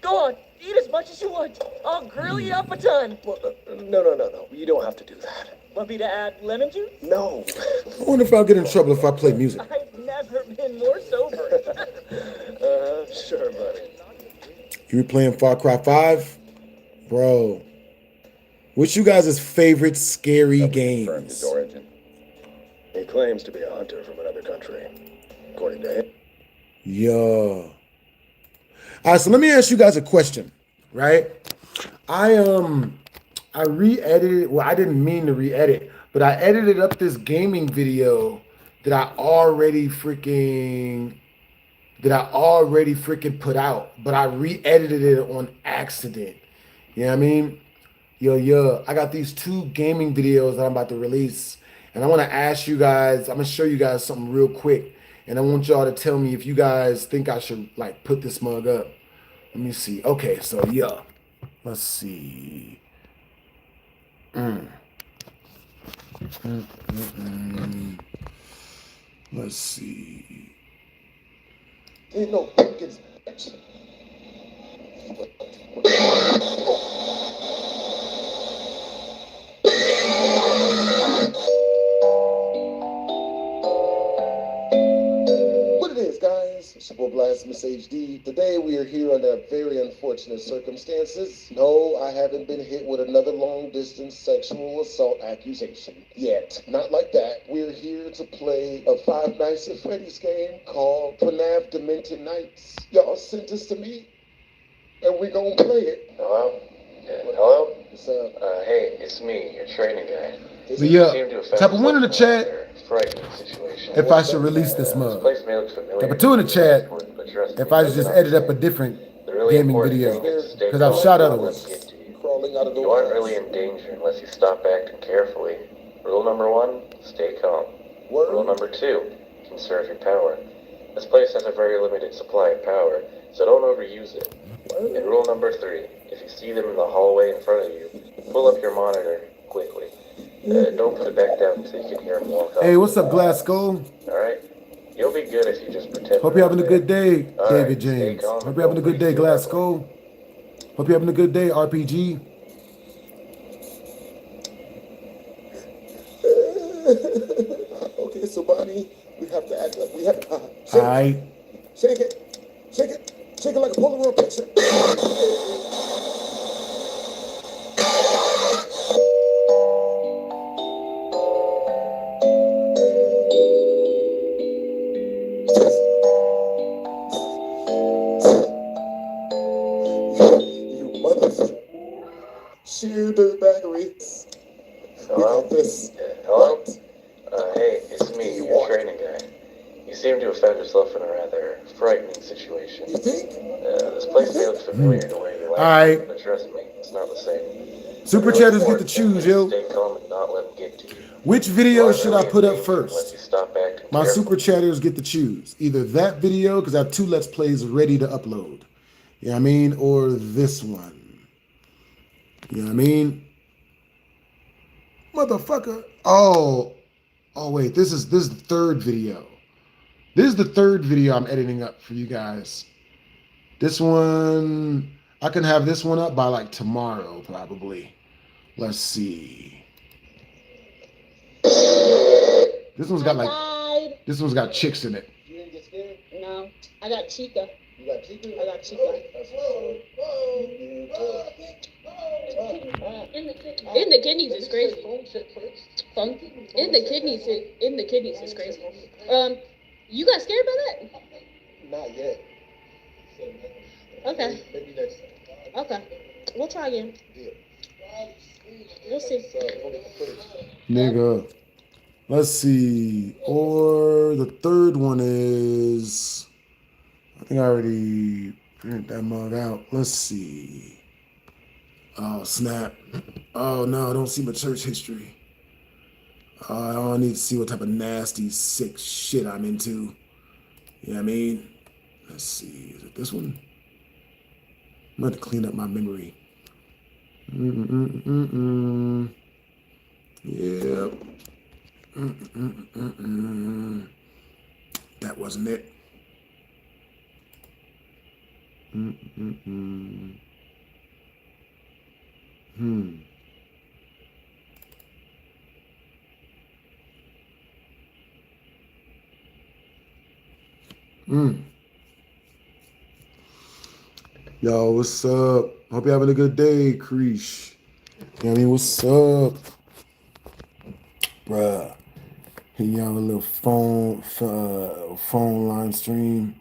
Go on, eat as much as you want. I'll grill you up a ton. Well, no. You don't have to do that. Want me to add lemon juice? No. I wonder if I'll get in trouble if I play music. I've never been more sober. Sure, buddy. You be playing Far Cry 5? Bro. What's you guys' favorite scary Confirmed his games? origin. He claims to be a hunter from another country. According to him. Yeah. All right, so let me ask you guys a question, right? I re-edited, well, I didn't mean to re-edit, but I edited up this gaming video that I already freaking put out, but I re-edited it on accident. You know what I mean? Yo, I got these 2 gaming videos that I'm about to release, and I want to ask you guys, I'm going to show you guys something real quick, and I want y'all to tell me if you guys think I should, like, put this mug up. Let me see. Okay, so, yeah. Let's see. Let's see. Ain't no Perkins. What it is, guys? It's your boy BlastphamousHD. Today we are here under very unfortunate circumstances. No, I haven't been hit with another long-distance sexual assault accusation yet. Not like that. We're here to play a Five Nights at Freddy's game called FNAF Demented Nights. Y'all sent this to me, and we gonna play it. Hello? Hello? What's up? Hey, it's me, your training guy. But yeah, Seem to have found type of 1 in the yourself chat in a frightening situation. if I should release this This mug. place may look familiar. Type of 2 in the chat But trust if me, I it's just not edit the up a same. different The really gaming important video, thing is to stay because I've calm shot and other not let ones. it get to you. Crawling out of the You aren't really in danger unless you stop acting carefully. Rule number 1, stay calm. Rule Word. number 2, conserve your power. This place has a very limited supply of power, so don't overuse it. And rule number 3, if you see them in the hallway in front of you, pull up your monitor quickly. Don't put it back down until you can hear them walk up. Hey, what's up, Glasgow? Alright? You'll be good if you just pretend. Hope you're having a good day, David stay James. calm Hope and you're having a don't good day, freak too Glasgow. Hope you're having a good day, RPG. Okay, so Bonnie, we have to act like we have to. Alright. Shake it. Shake it. Shake it like a Polaroid picture. You mothers. Sheer dirtbaggery. Hello? We got this. Hello? What? Hey, it's me, your training guy. You seem to have found yourself in a rather frightening situation. You think? This place may look familiar to where you left, Alright. but trust me, it's not the same. Super chatters get to choose, yo. Stay calm and not let them get to you. Which video should I put up Unless first? you stop acting My careful. super chatters get to choose. Either that video, because I have 2 Let's Plays ready to upload. You know what I mean? Or this one. You know what I mean? Motherfucker. Oh, wait. This is the 3rd video. This is the 3rd video I'm editing up for you guys. This one, I can have this one up by like tomorrow, probably. Let's see. This one's got like, this one's got chicks in it. You didn't get scared? No, I got Chica. You got Chica? I got Chica. In the kidneys is crazy. Funk. In the kidneys is crazy. You got scared by that? Not yet. Okay. Maybe next time. Okay. We'll try again. Yeah. We'll see. Nigga. Let's see. Or the 3rd one is, I think I already printed that mug out. Let's see. Oh, snap. Oh, no, I don't see my church history. I don't need to see what type of nasty, sick shit I'm into. You know what I mean? Let's see. Is it this one? I'm going to clean up my memory. Yep. That wasn't it. Yo, what's up? Hope you're having a good day, Creesh. You know what I mean? What's up? Bruh. Hitting y'all a little phone line stream.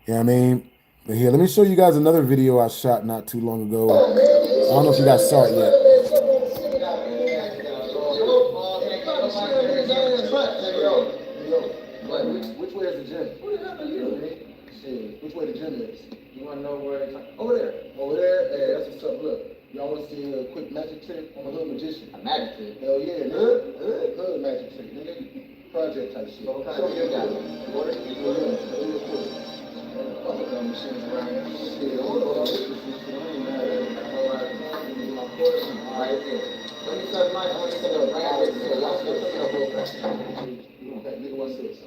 You know what I mean? But here, let me show you guys another video I shot not too long ago. I don't know if you guys saw it yet. Which way is the gym? Shit, which way the gym is? You want to know where it's over there? Over there? Yeah, that's what's up. Look, y'all want to see a quick magic trick on a hood magician? A magic trick? Hell yeah, nigga. Hood magic trick, nigga. Project type shit. What kind of you got? Water? Real quick. Other gun machines around here. Shit, right there. Let me touch mine. I want to set up right there. So y'all still put up real fast. Okay, nigga, what's this?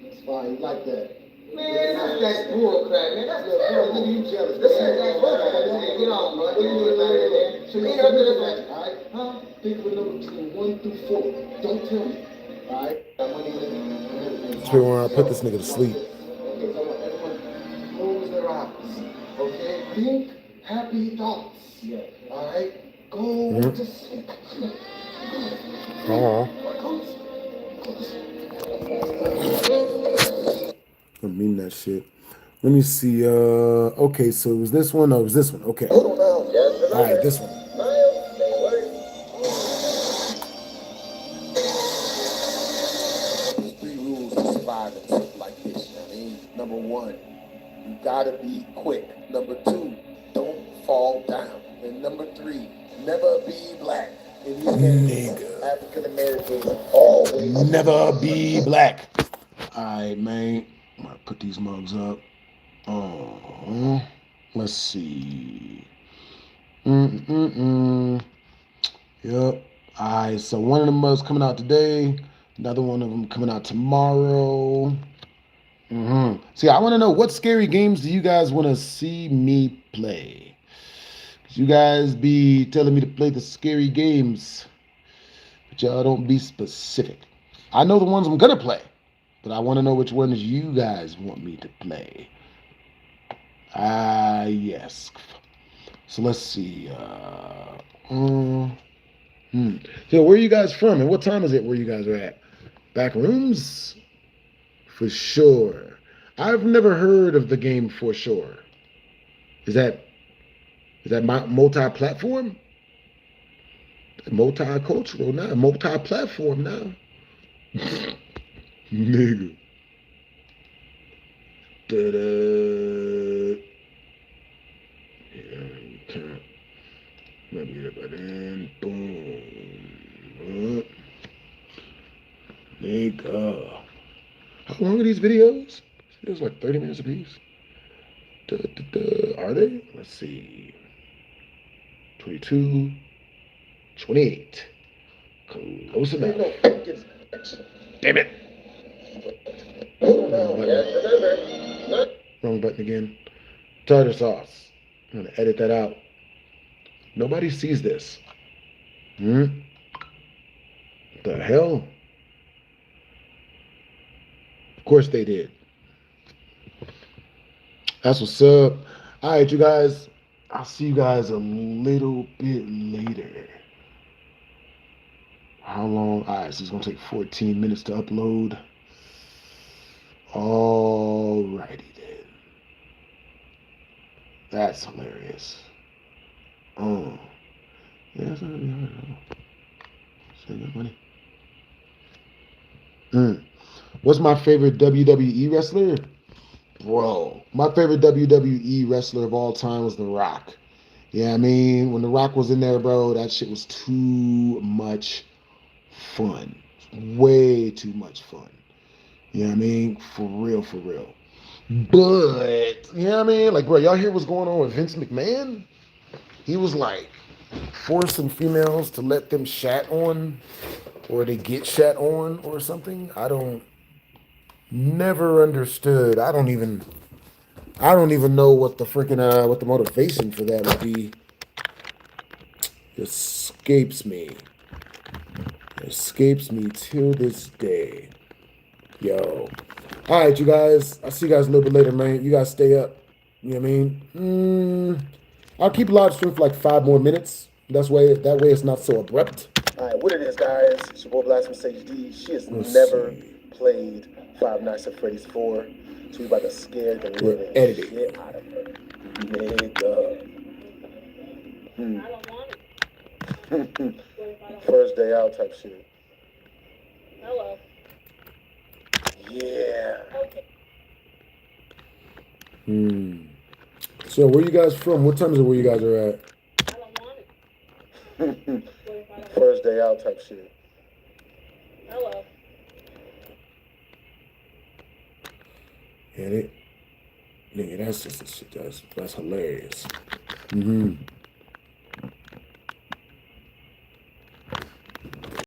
It's fine, you like that. Man, that's bull crap, man. That's bull. Nigga, you jealous. This is that bull crap, man. Get on, bro. Get out of there. So you up to this magic, all right? Huh? Think of a number between 1 through 4. Don't tell me. All right? Got money in it. Here when I put this nigga to sleep. Okay, so I want everyone close their eyes. Okay? Think happy thoughts. Yeah. All right? Go to sleep. I mean that shit. Let me see. Okay, so it was this one. No, it was this one. Okay. Hold on now. All right, this one. There's 3 rules to surviving something like this, you know what I mean? Number 1, you gotta be quick. Number 2, don't fall down. And number 3, never be black. In these games, Nigga. African Americans always Never be black. Alright, man. I'm gonna put these mugs up. Let's see. Yep. Alright, so one of the mugs coming out today. Another one of them coming out tomorrow. See, I want to know, what scary games do you guys want to see me play? You guys be telling me to play the scary games, but y'all don't be specific. I know the ones I'm gonna play, but I want to know which ones you guys want me to play. Yes. So let's see. So where are you guys from, and what time is it where you guys are at? Back rooms? For sure. I've never heard of the game For Sure. Is that multi-platform? Multicultural now, multi-platform now. Nigga. Da-da. Yeah, you can't. Let me get it right in. Boom. Nigga. How long are these videos? It was like 30 minutes apiece. Are they? Let's see. 22, 28. Close enough. Damn it. Wrong button again. Tartar sauce. I'm going to edit that out. Nobody sees this. The hell? Of course they did. That's what's up. All right, you guys. I'll see you guys a little bit later. How long? All right, so it's going to take 14 minutes to upload. Alrighty then. That's hilarious. Yeah, that's not really hard at all. Save that money. What's my favorite WWE wrestler? Bro, my favorite WWE wrestler of all time was The Rock. Yeah, I mean, when The Rock was in there, bro, that shit was too much fun. Way too much fun. You know what I mean? For real, for real. But, you know what I mean? Like, bro, y'all hear what's going on with Vince McMahon? He was like forcing females to let them shat on, or they get shat on or something. Never understood. I don't even know what the freaking what the motivation for that would be. Escapes me. Escapes me till this day. Yo. Alright, you guys. I'll see you guys a little bit later, man. You guys stay up. You know what I mean? I'll keep live stream for like 5 more minutes. That way it's not so abrupt. Alright, what it is, guys? It's your boy BlastphamousHD. She has never played Five Nights at Freddy's 4. So we about to scare the living shit out of her. Nigga. I don't want it. First day out type shit. Hello. Yeah. Okay. So where you guys from? What time is it where you guys are at? I don't want it. First day out type shit. Hello. Nigga, that's just shit. That's hilarious.